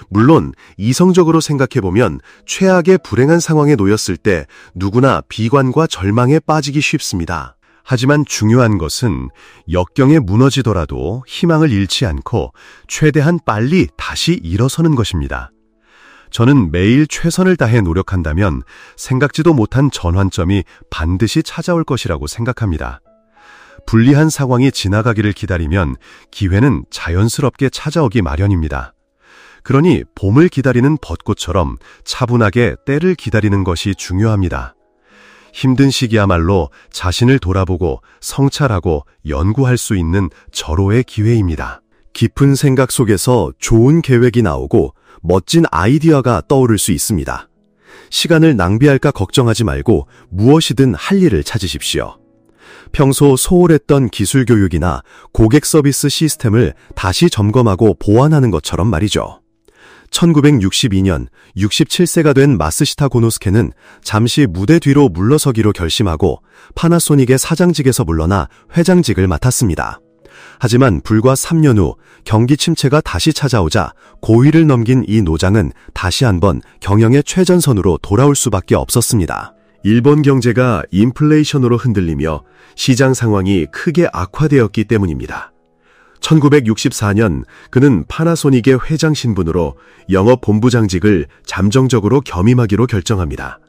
물론 이성적으로 생각해보면 최악의 불행한 상황에 놓였을 때 누구나 비관과 절망에 빠지기 쉽습니다. 하지만 중요한 것은 역경에 무너지더라도 희망을 잃지 않고 최대한 빨리 다시 일어서는 것입니다. 저는 매일 최선을 다해 노력한다면 생각지도 못한 전환점이 반드시 찾아올 것이라고 생각합니다. 불리한 상황이 지나가기를 기다리면 기회는 자연스럽게 찾아오기 마련입니다. 그러니 봄을 기다리는 벚꽃처럼 차분하게 때를 기다리는 것이 중요합니다. 힘든 시기야말로 자신을 돌아보고 성찰하고 연구할 수 있는 절호의 기회입니다. 깊은 생각 속에서 좋은 계획이 나오고 멋진 아이디어가 떠오를 수 있습니다. 시간을 낭비할까 걱정하지 말고 무엇이든 할 일을 찾으십시오. 평소 소홀했던 기술 교육이나 고객 서비스 시스템을 다시 점검하고 보완하는 것처럼 말이죠. 1962년 67세가 된 마쓰시타 고노스케는 잠시 무대 뒤로 물러서기로 결심하고 파나소닉의 사장직에서 물러나 회장직을 맡았습니다. 하지만 불과 3년 후 경기 침체가 다시 찾아오자 고위를 넘긴 이 노장은 다시 한번 경영의 최전선으로 돌아올 수밖에 없었습니다. 일본 경제가 인플레이션으로 흔들리며 시장 상황이 크게 악화되었기 때문입니다. 1964년 그는 파나소닉의 회장 신분으로 영업본부장직을 잠정적으로 겸임하기로 결정합니다.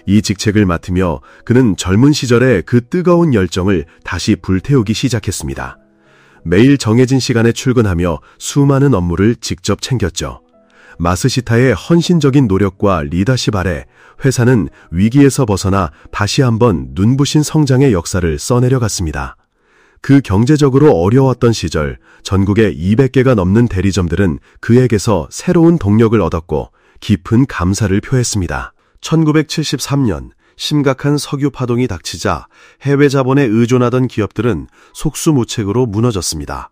이 직책을 맡으며 그는 젊은 시절의 그 뜨거운 열정을 다시 불태우기 시작했습니다. 매일 정해진 시간에 출근하며 수많은 업무를 직접 챙겼죠. 마쓰시타의 헌신적인 노력과 리더십 아래 회사는 위기에서 벗어나 다시 한번 눈부신 성장의 역사를 써내려갔습니다. 그 경제적으로 어려웠던 시절 전국에 200개가 넘는 대리점들은 그에게서 새로운 동력을 얻었고 깊은 감사를 표했습니다. 1973년 심각한 석유 파동이 닥치자 해외 자본에 의존하던 기업들은 속수무책으로 무너졌습니다.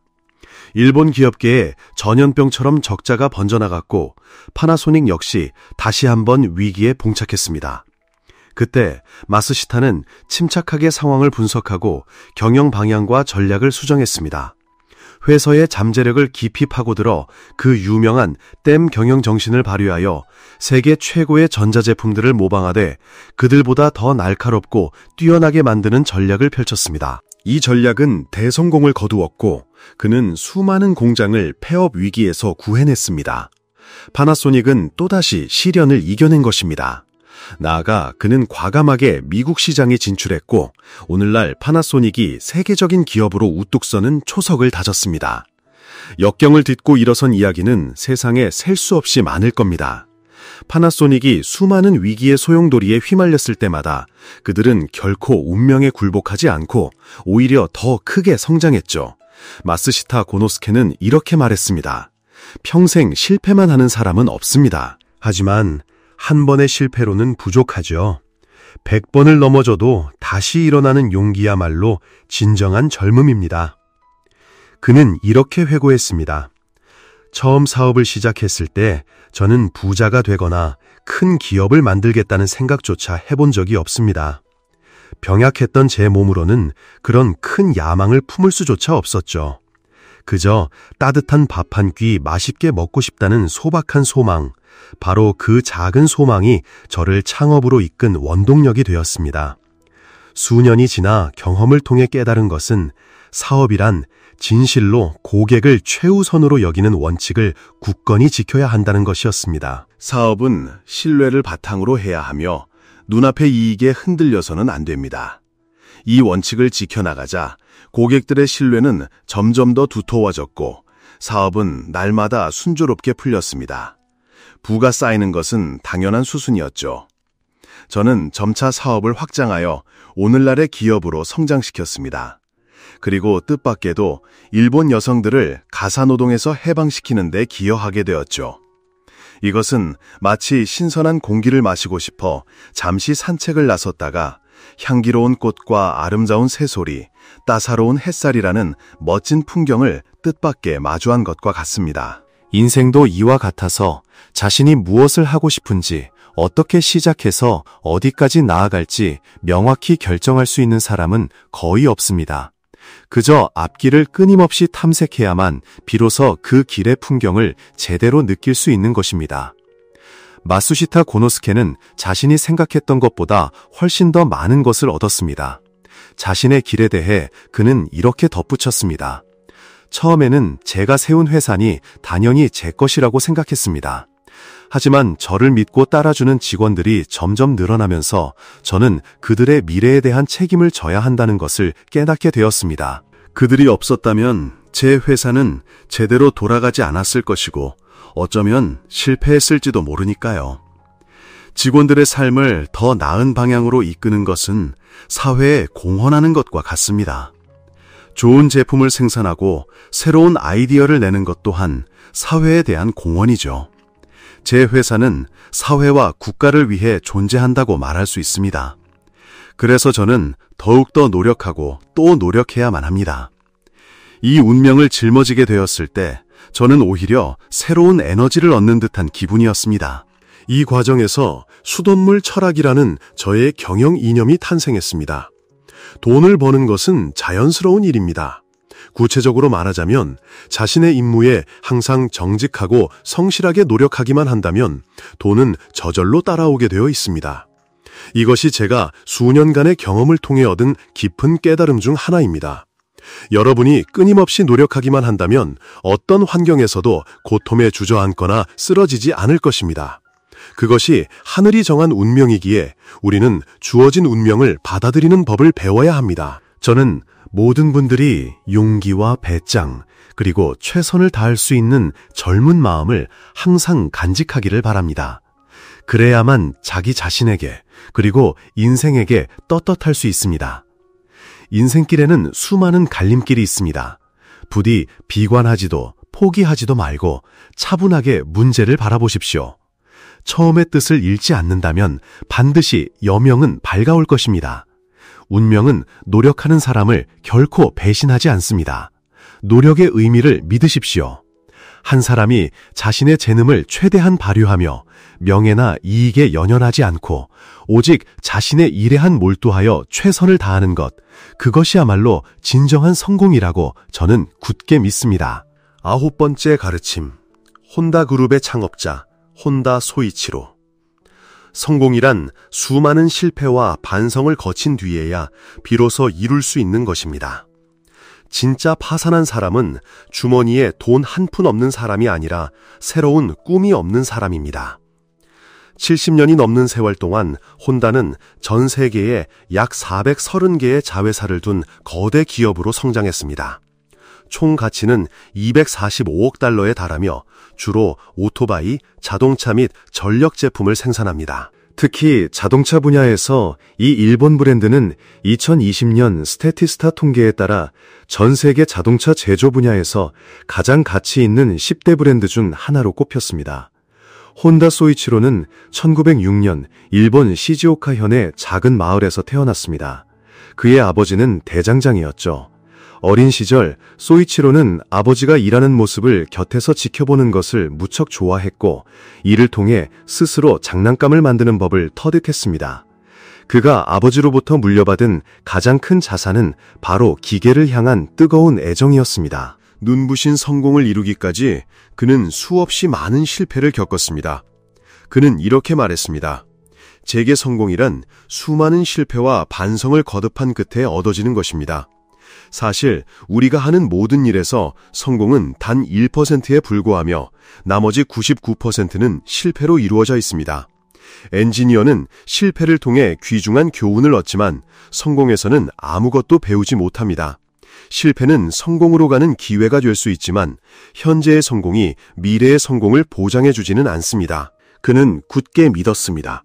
일본 기업계에 전염병처럼 적자가 번져나갔고 파나소닉 역시 다시 한번 위기에 봉착했습니다. 그때 마쓰시타는 침착하게 상황을 분석하고 경영 방향과 전략을 수정했습니다. 회사의 잠재력을 깊이 파고들어 그 유명한 댐 경영 정신을 발휘하여 세계 최고의 전자제품들을 모방하되 그들보다 더 날카롭고 뛰어나게 만드는 전략을 펼쳤습니다. 이 전략은 대성공을 거두었고 그는 수많은 공장을 폐업 위기에서 구해냈습니다. 파나소닉은 또다시 시련을 이겨낸 것입니다. 나아가 그는 과감하게 미국 시장에 진출했고 오늘날 파나소닉이 세계적인 기업으로 우뚝 서는 초석을 다졌습니다. 역경을 딛고 일어선 이야기는 세상에 셀 수 없이 많을 겁니다. 파나소닉이 수많은 위기의 소용돌이에 휘말렸을 때마다 그들은 결코 운명에 굴복하지 않고 오히려 더 크게 성장했죠. 마쓰시타 고노스케는 이렇게 말했습니다. 평생 실패만 하는 사람은 없습니다. 하지만 한 번의 실패로는 부족하죠. 100번을 넘어져도 다시 일어나는 용기야말로 진정한 젊음입니다. 그는 이렇게 회고했습니다. 처음 사업을 시작했을 때 저는 부자가 되거나 큰 기업을 만들겠다는 생각조차 해본 적이 없습니다. 병약했던 제 몸으로는 그런 큰 야망을 품을 수조차 없었죠. 그저 따뜻한 밥 한 끼 맛있게 먹고 싶다는 소박한 소망, 바로 그 작은 소망이 저를 창업으로 이끈 원동력이 되었습니다. 수년이 지나 경험을 통해 깨달은 것은 사업이란 진실로 고객을 최우선으로 여기는 원칙을 굳건히 지켜야 한다는 것이었습니다. 사업은 신뢰를 바탕으로 해야 하며 눈앞의 이익에 흔들려서는 안 됩니다. 이 원칙을 지켜나가자 고객들의 신뢰는 점점 더 두터워졌고 사업은 날마다 순조롭게 풀렸습니다. 부가 쌓이는 것은 당연한 수순이었죠. 저는 점차 사업을 확장하여 오늘날의 기업으로 성장시켰습니다. 그리고 뜻밖에도 일본 여성들을 가사노동에서 해방시키는 데 기여하게 되었죠. 이것은 마치 신선한 공기를 마시고 싶어 잠시 산책을 나섰다가 향기로운 꽃과 아름다운 새소리, 따사로운 햇살이라는 멋진 풍경을 뜻밖의 마주한 것과 같습니다. 인생도 이와 같아서 자신이 무엇을 하고 싶은지, 어떻게 시작해서 어디까지 나아갈지 명확히 결정할 수 있는 사람은 거의 없습니다. 그저 앞길을 끊임없이 탐색해야만 비로소 그 길의 풍경을 제대로 느낄 수 있는 것입니다. 마쓰시타 고노스케는 자신이 생각했던 것보다 훨씬 더 많은 것을 얻었습니다. 자신의 길에 대해 그는 이렇게 덧붙였습니다. 처음에는 제가 세운 회사니 당연히 제 것이라고 생각했습니다. 하지만 저를 믿고 따라주는 직원들이 점점 늘어나면서 저는 그들의 미래에 대한 책임을 져야 한다는 것을 깨닫게 되었습니다. 그들이 없었다면 제 회사는 제대로 돌아가지 않았을 것이고 어쩌면 실패했을지도 모르니까요. 직원들의 삶을 더 나은 방향으로 이끄는 것은 사회에 공헌하는 것과 같습니다. 좋은 제품을 생산하고 새로운 아이디어를 내는 것 또한 사회에 대한 공헌이죠. 제 회사는 사회와 국가를 위해 존재한다고 말할 수 있습니다. 그래서 저는 더욱더 노력하고 또 노력해야만 합니다. 이 운명을 짊어지게 되었을 때 저는 오히려 새로운 에너지를 얻는 듯한 기분이었습니다. 이 과정에서 수돗물 철학이라는 저의 경영 이념이 탄생했습니다. 돈을 버는 것은 자연스러운 일입니다. 구체적으로 말하자면 자신의 임무에 항상 정직하고 성실하게 노력하기만 한다면 돈은 저절로 따라오게 되어 있습니다. 이것이 제가 수년간의 경험을 통해 얻은 깊은 깨달음 중 하나입니다. 여러분이 끊임없이 노력하기만 한다면 어떤 환경에서도 고통에 주저앉거나 쓰러지지 않을 것입니다. 그것이 하늘이 정한 운명이기에 우리는 주어진 운명을 받아들이는 법을 배워야 합니다. 저는 모든 분들이 용기와 배짱, 그리고 최선을 다할 수 있는 젊은 마음을 항상 간직하기를 바랍니다. 그래야만 자기 자신에게, 그리고 인생에게 떳떳할 수 있습니다. 인생길에는 수많은 갈림길이 있습니다. 부디 비관하지도 포기하지도 말고 차분하게 문제를 바라보십시오. 처음의 뜻을 잃지 않는다면 반드시 여명은 밝아올 것입니다. 운명은 노력하는 사람을 결코 배신하지 않습니다. 노력의 의미를 믿으십시오. 한 사람이 자신의 재능을 최대한 발휘하며 명예나 이익에 연연하지 않고 오직 자신의 일에 한 몰두하여 최선을 다하는 것, 그것이야말로 진정한 성공이라고 저는 굳게 믿습니다. 9번째 가르침, 혼다그룹의 창업자 혼다 소이치로. 성공이란 수많은 실패와 반성을 거친 뒤에야 비로소 이룰 수 있는 것입니다. 진짜 파산한 사람은 주머니에 돈 한 푼 없는 사람이 아니라 새로운 꿈이 없는 사람입니다. 70년이 넘는 세월 동안 혼다는 전 세계에 약 430개의 자회사를 둔 거대 기업으로 성장했습니다. 총 가치는 245억 달러에 달하며 주로 오토바이, 자동차 및 전력 제품을 생산합니다. 특히 자동차 분야에서 이 일본 브랜드는 2020년 스태티스타 통계에 따라 전 세계 자동차 제조 분야에서 가장 가치 있는 10대 브랜드 중 하나로 꼽혔습니다. 혼다 소이치로는 1906년 일본 시즈오카현의 작은 마을에서 태어났습니다. 그의 아버지는 대장장이었죠. 어린 시절 소이치로는 아버지가 일하는 모습을 곁에서 지켜보는 것을 무척 좋아했고 이를 통해 스스로 장난감을 만드는 법을 터득했습니다. 그가 아버지로부터 물려받은 가장 큰 자산은 바로 기계를 향한 뜨거운 애정이었습니다. 눈부신 성공을 이루기까지 그는 수없이 많은 실패를 겪었습니다. 그는 이렇게 말했습니다. 제게 성공이란 수많은 실패와 반성을 거듭한 끝에 얻어지는 것입니다. 사실 우리가 하는 모든 일에서 성공은 단 1%에 불과하며 나머지 99%는 실패로 이루어져 있습니다. 엔지니어는 실패를 통해 귀중한 교훈을 얻지만 성공에서는 아무것도 배우지 못합니다. 실패는 성공으로 가는 기회가 될 수 있지만 현재의 성공이 미래의 성공을 보장해주지는 않습니다. 그는 굳게 믿었습니다.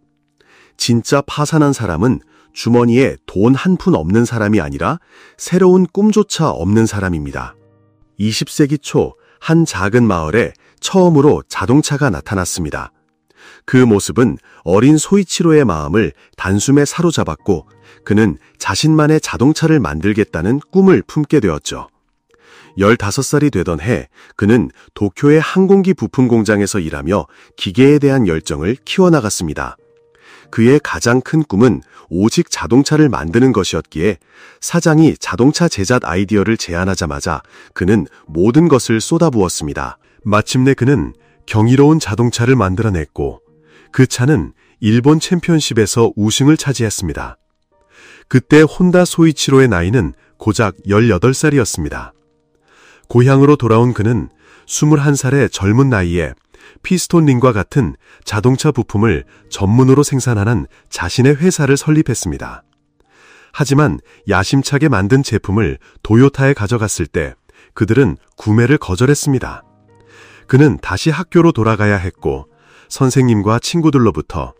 진짜 파산한 사람은 주머니에 돈 한 푼 없는 사람이 아니라 새로운 꿈조차 없는 사람입니다. 20세기 초 한 작은 마을에 처음으로 자동차가 나타났습니다. 그 모습은 어린 소이치로의 마음을 단숨에 사로잡았고 그는 자신만의 자동차를 만들겠다는 꿈을 품게 되었죠. 15살이 되던 해 그는 도쿄의 항공기 부품 공장에서 일하며 기계에 대한 열정을 키워나갔습니다. 그의 가장 큰 꿈은 오직 자동차를 만드는 것이었기에 사장이 자동차 제작 아이디어를 제안하자마자 그는 모든 것을 쏟아부었습니다. 마침내 그는 경이로운 자동차를 만들어냈고 그 차는 일본 챔피언십에서 우승을 차지했습니다. 그때 혼다 소이치로의 나이는 고작 18살이었습니다. 고향으로 돌아온 그는 21살의 젊은 나이에 피스톤링과 같은 자동차 부품을 전문으로 생산하는 자신의 회사를 설립했습니다. 하지만 야심차게 만든 제품을 도요타에 가져갔을 때 그들은 구매를 거절했습니다. 그는 다시 학교로 돌아가야 했고 선생님과 친구들로부터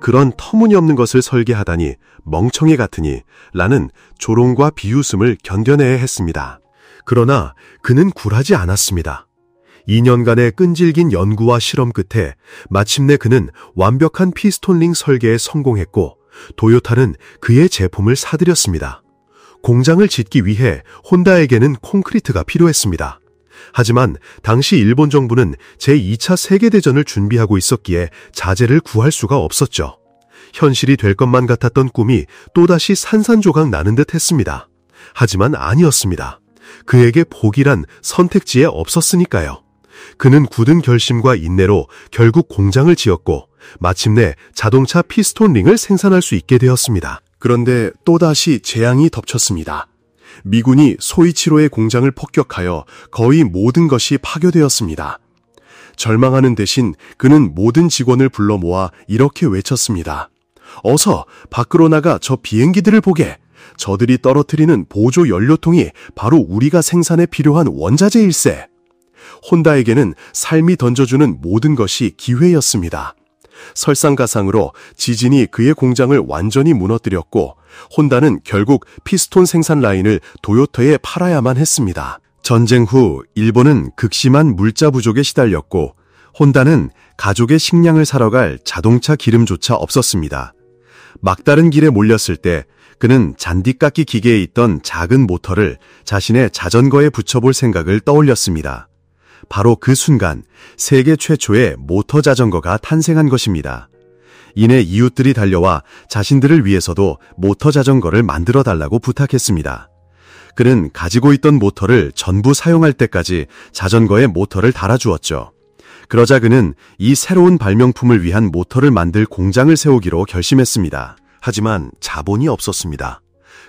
그런 터무니없는 것을 설계하다니 멍청이 같으니 라는 조롱과 비웃음을 견뎌내야 했습니다. 그러나 그는 굴하지 않았습니다. 2년간의 끈질긴 연구와 실험 끝에 마침내 그는 완벽한 피스톤링 설계에 성공했고 도요타는 그의 제품을 사들였습니다. 공장을 짓기 위해 혼다에게는 콘크리트가 필요했습니다. 하지만 당시 일본 정부는 제2차 세계대전을 준비하고 있었기에 자재를 구할 수가 없었죠. 현실이 될 것만 같았던 꿈이 또다시 산산조각 나는 듯 했습니다. 하지만 아니었습니다. 그에게 포기란 선택지에 없었으니까요. 그는 굳은 결심과 인내로 결국 공장을 지었고 마침내 자동차 피스톤 링을 생산할 수 있게 되었습니다. 그런데 또다시 재앙이 덮쳤습니다. 미군이 소이치로의 공장을 폭격하여 거의 모든 것이 파괴되었습니다. 절망하는 대신 그는 모든 직원을 불러 모아 이렇게 외쳤습니다. 어서 밖으로 나가 저 비행기들을 보게. 저들이 떨어뜨리는 보조 연료통이 바로 우리가 생산에 필요한 원자재일세. 혼다에게는 삶이 던져주는 모든 것이 기회였습니다. 설상가상으로 지진이 그의 공장을 완전히 무너뜨렸고 혼다는 결국 피스톤 생산 라인을 도요타에 팔아야만 했습니다. 전쟁 후 일본은 극심한 물자 부족에 시달렸고 혼다는 가족의 식량을 사러 갈 자동차 기름조차 없었습니다. 막다른 길에 몰렸을 때 그는 잔디깎기 기계에 있던 작은 모터를 자신의 자전거에 붙여볼 생각을 떠올렸습니다. 바로 그 순간 세계 최초의 모터 자전거가 탄생한 것입니다. 이내 이웃들이 달려와 자신들을 위해서도 모터 자전거를 만들어 달라고 부탁했습니다. 그는 가지고 있던 모터를 전부 사용할 때까지 자전거에 모터를 달아주었죠. 그러자 그는 이 새로운 발명품을 위한 모터를 만들 공장을 세우기로 결심했습니다. 하지만 자본이 없었습니다.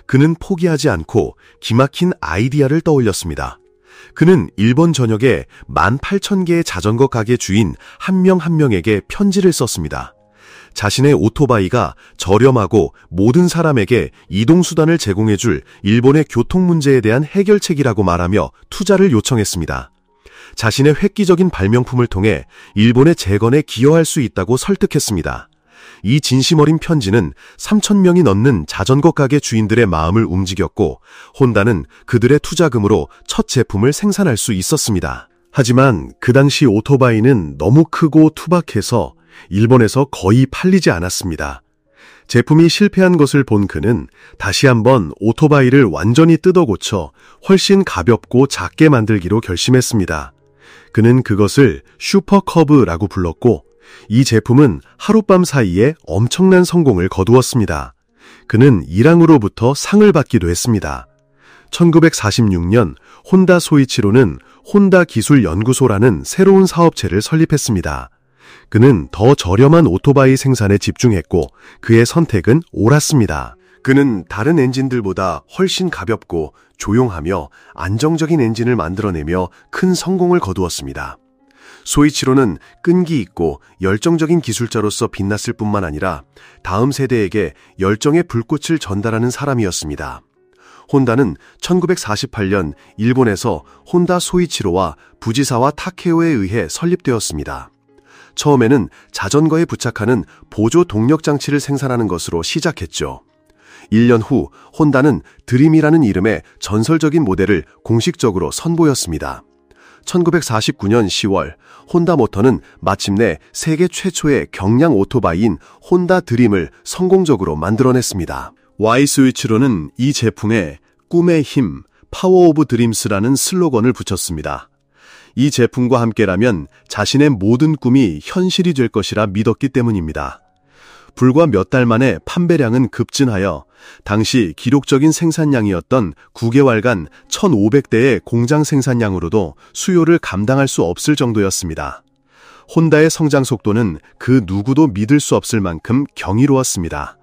그는 포기하지 않고 기막힌 아이디어를 떠올렸습니다. 그는 일본 전역에 18,000개의 자전거 가게 주인 한 명 한 명에게 편지를 썼습니다. 자신의 오토바이가 저렴하고 모든 사람에게 이동수단을 제공해줄 일본의 교통 문제에 대한 해결책이라고 말하며 투자를 요청했습니다. 자신의 획기적인 발명품을 통해 일본의 재건에 기여할 수 있다고 설득했습니다. 이 진심 어린 편지는 3,000명이 넘는 자전거 가게 주인들의 마음을 움직였고 혼다는 그들의 투자금으로 첫 제품을 생산할 수 있었습니다. 하지만 그 당시 오토바이는 너무 크고 투박해서 일본에서 거의 팔리지 않았습니다. 제품이 실패한 것을 본 그는 다시 한번 오토바이를 완전히 뜯어 고쳐 훨씬 가볍고 작게 만들기로 결심했습니다. 그는 그것을 슈퍼커브라고 불렀고 이 제품은 하룻밤 사이에 엄청난 성공을 거두었습니다. 그는 일항으로부터 상을 받기도 했습니다. 1946년 혼다 소이치로는 혼다 기술연구소라는 새로운 사업체를 설립했습니다. 그는 더 저렴한 오토바이 생산에 집중했고 그의 선택은 옳았습니다. 그는 다른 엔진들보다 훨씬 가볍고 조용하며 안정적인 엔진을 만들어내며 큰 성공을 거두었습니다. 소이치로는 끈기 있고 열정적인 기술자로서 빛났을 뿐만 아니라 다음 세대에게 열정의 불꽃을 전달하는 사람이었습니다. 혼다는 1948년 일본에서 혼다 소이치로와 부지사와 타케오에 의해 설립되었습니다. 처음에는 자전거에 부착하는 보조 동력 장치를 생산하는 것으로 시작했죠. 1년 후 혼다는 드림이라는 이름의 전설적인 모델을 공식적으로 선보였습니다. 1949년 10월 혼다 모터는 마침내 세계 최초의 경량 오토바이인 혼다 드림을 성공적으로 만들어냈습니다. Y 스위치로는 이 제품에 꿈의 힘, 파워 오브 드림스라는 슬로건을 붙였습니다. 이 제품과 함께라면 자신의 모든 꿈이 현실이 될 것이라 믿었기 때문입니다. 불과 몇 달 만에 판매량은 급증하여 당시 기록적인 생산량이었던 9개월간 1,500대의 공장 생산량으로도 수요를 감당할 수 없을 정도였습니다. 혼다의 성장 속도는 그 누구도 믿을 수 없을 만큼 경이로웠습니다.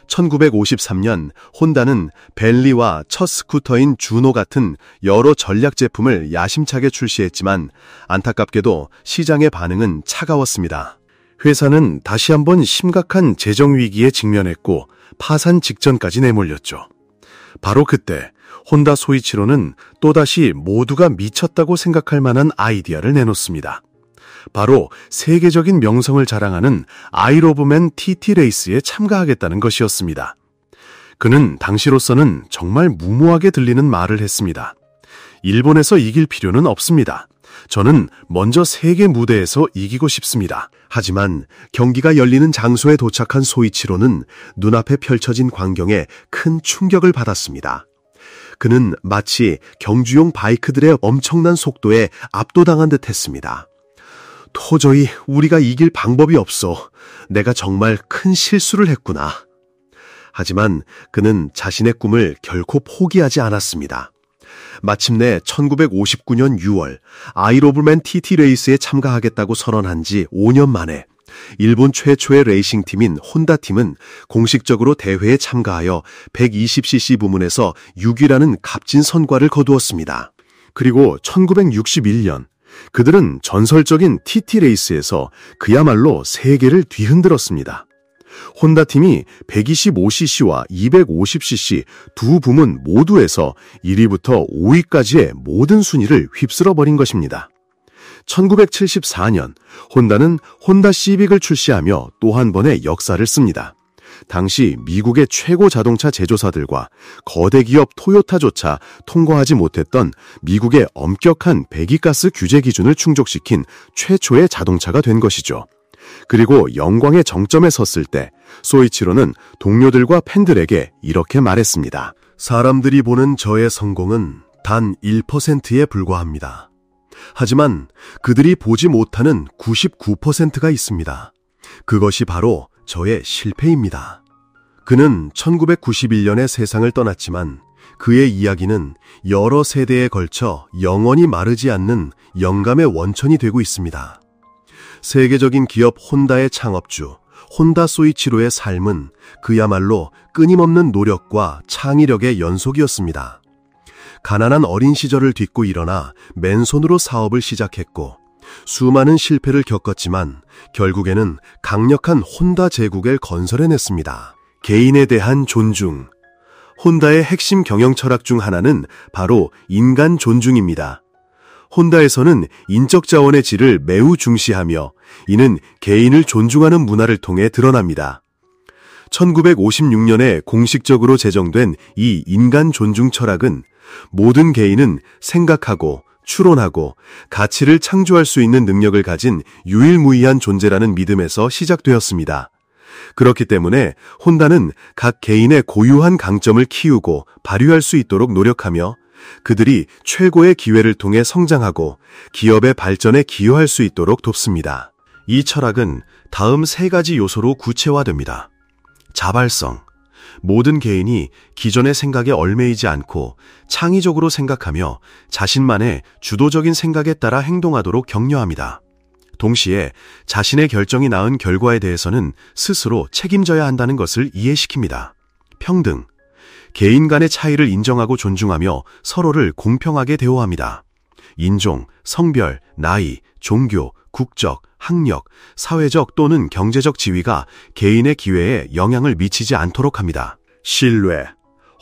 1953년 혼다는 벨리와 첫 스쿠터인 주노 같은 여러 전략 제품을 야심차게 출시했지만 안타깝게도 시장의 반응은 차가웠습니다. 회사는 다시 한번 심각한 재정 위기에 직면했고 파산 직전까지 내몰렸죠. 바로 그때 혼다 소이치로는 또다시 모두가 미쳤다고 생각할 만한 아이디어를 내놓습니다. 바로 세계적인 명성을 자랑하는 아이로브맨 TT 레이스에 참가하겠다는 것이었습니다. 그는 당시로서는 정말 무모하게 들리는 말을 했습니다. 일본에서 이길 필요는 없습니다. 저는 먼저 세계 무대에서 이기고 싶습니다. 하지만 경기가 열리는 장소에 도착한 소이치로는 눈앞에 펼쳐진 광경에 큰 충격을 받았습니다. 그는 마치 경주용 바이크들의 엄청난 속도에 압도당한 듯 했습니다. 도저히 우리가 이길 방법이 없어. 내가 정말 큰 실수를 했구나. 하지만 그는 자신의 꿈을 결코 포기하지 않았습니다. 마침내 1959년 6월 아이로브맨 TT 레이스에 참가하겠다고 선언한 지 5년 만에 일본 최초의 레이싱팀인 혼다팀은 공식적으로 대회에 참가하여 120cc 부문에서 6위라는 값진 성과를 거두었습니다. 그리고 1961년 그들은 전설적인 TT 레이스에서 그야말로 세계를 뒤흔들었습니다. 혼다팀이 125cc와 250cc 두 부문 모두에서 1위부터 5위까지의 모든 순위를 휩쓸어버린 것입니다. 1974년 혼다는 혼다 시빅을 출시하며 또 한 번의 역사를 씁니다. 당시 미국의 최고 자동차 제조사들과 거대 기업 토요타조차 통과하지 못했던 미국의 엄격한 배기가스 규제 기준을 충족시킨 최초의 자동차가 된 것이죠. 그리고 영광의 정점에 섰을 때 소이치로는 동료들과 팬들에게 이렇게 말했습니다. 사람들이 보는 저의 성공은 단 1%에 불과합니다. 하지만 그들이 보지 못하는 99%가 있습니다. 그것이 바로 저의 실패입니다. 그는 1991년에 세상을 떠났지만 그의 이야기는 여러 세대에 걸쳐 영원히 마르지 않는 영감의 원천이 되고 있습니다. 세계적인 기업 혼다의 창업주, 혼다 소이치로의 삶은 그야말로 끊임없는 노력과 창의력의 연속이었습니다. 가난한 어린 시절을 딛고 일어나 맨손으로 사업을 시작했고 수많은 실패를 겪었지만 결국에는 강력한 혼다 제국을 건설해냈습니다. 개인에 대한 존중. 혼다의 핵심 경영 철학 중 하나는 바로 인간 존중입니다. 혼다에서는 인적 자원의 질을 매우 중시하며 이는 개인을 존중하는 문화를 통해 드러납니다. 1956년에 공식적으로 제정된 이 인간 존중 철학은 모든 개인은 생각하고 추론하고 가치를 창조할 수 있는 능력을 가진 유일무이한 존재라는 믿음에서 시작되었습니다. 그렇기 때문에 혼다는 각 개인의 고유한 강점을 키우고 발휘할 수 있도록 노력하며 그들이 최고의 기회를 통해 성장하고 기업의 발전에 기여할 수 있도록 돕습니다. 이 철학은 다음 세 가지 요소로 구체화됩니다. 자발성. 모든 개인이 기존의 생각에 얽매이지 않고 창의적으로 생각하며 자신만의 주도적인 생각에 따라 행동하도록 격려합니다. 동시에 자신의 결정이 낳은 결과에 대해서는 스스로 책임져야 한다는 것을 이해시킵니다. 평등. 개인 간의 차이를 인정하고 존중하며 서로를 공평하게 대우합니다. 인종, 성별, 나이, 종교, 국적, 학력, 사회적 또는 경제적 지위가 개인의 기회에 영향을 미치지 않도록 합니다. 신뢰.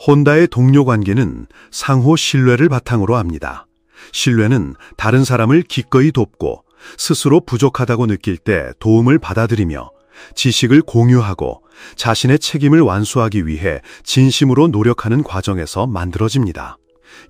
혼다의 동료 관계는 상호 신뢰를 바탕으로 합니다. 신뢰는 다른 사람을 기꺼이 돕고 스스로 부족하다고 느낄 때 도움을 받아들이며 지식을 공유하고 자신의 책임을 완수하기 위해 진심으로 노력하는 과정에서 만들어집니다.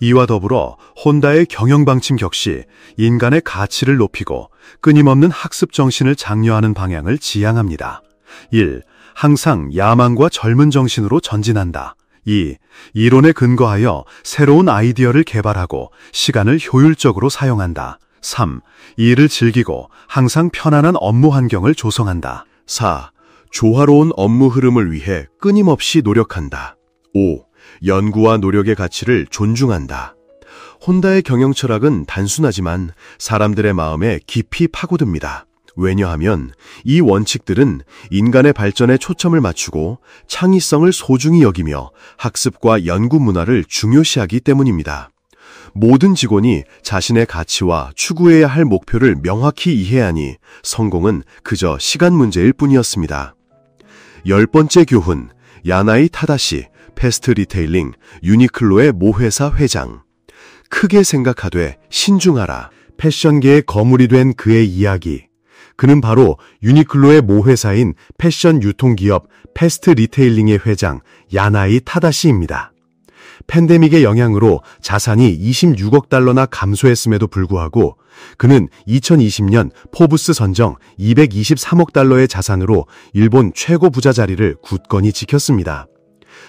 이와 더불어 혼다의 경영 방침 역시 인간의 가치를 높이고 끊임없는 학습 정신을 장려하는 방향을 지향합니다. 1. 항상 야망과 젊은 정신으로 전진한다. 2. 이론에 근거하여 새로운 아이디어를 개발하고 시간을 효율적으로 사용한다. 3. 일을 즐기고 항상 편안한 업무 환경을 조성한다. 4. 조화로운 업무 흐름을 위해 끊임없이 노력한다. 5. 연구와 노력의 가치를 존중한다. 혼다의 경영 철학은 단순하지만 사람들의 마음에 깊이 파고듭니다. 왜냐하면 이 원칙들은 인간의 발전에 초점을 맞추고 창의성을 소중히 여기며 학습과 연구 문화를 중요시하기 때문입니다. 모든 직원이 자신의 가치와 추구해야 할 목표를 명확히 이해하니 성공은 그저 시간 문제일 뿐이었습니다. 10번째 교훈, 야나이 타다시, 패스트 리테일링, 유니클로의 모회사 회장. 크게 생각하되 신중하라. 패션계의 거물이 된 그의 이야기. 그는 바로 유니클로의 모회사인 패션 유통기업 패스트 리테일링의 회장 야나이 타다시입니다. 팬데믹의 영향으로 자산이 26억 달러나 감소했음에도 불구하고 그는 2020년 포브스 선정 223억 달러의 자산으로 일본 최고 부자 자리를 굳건히 지켰습니다.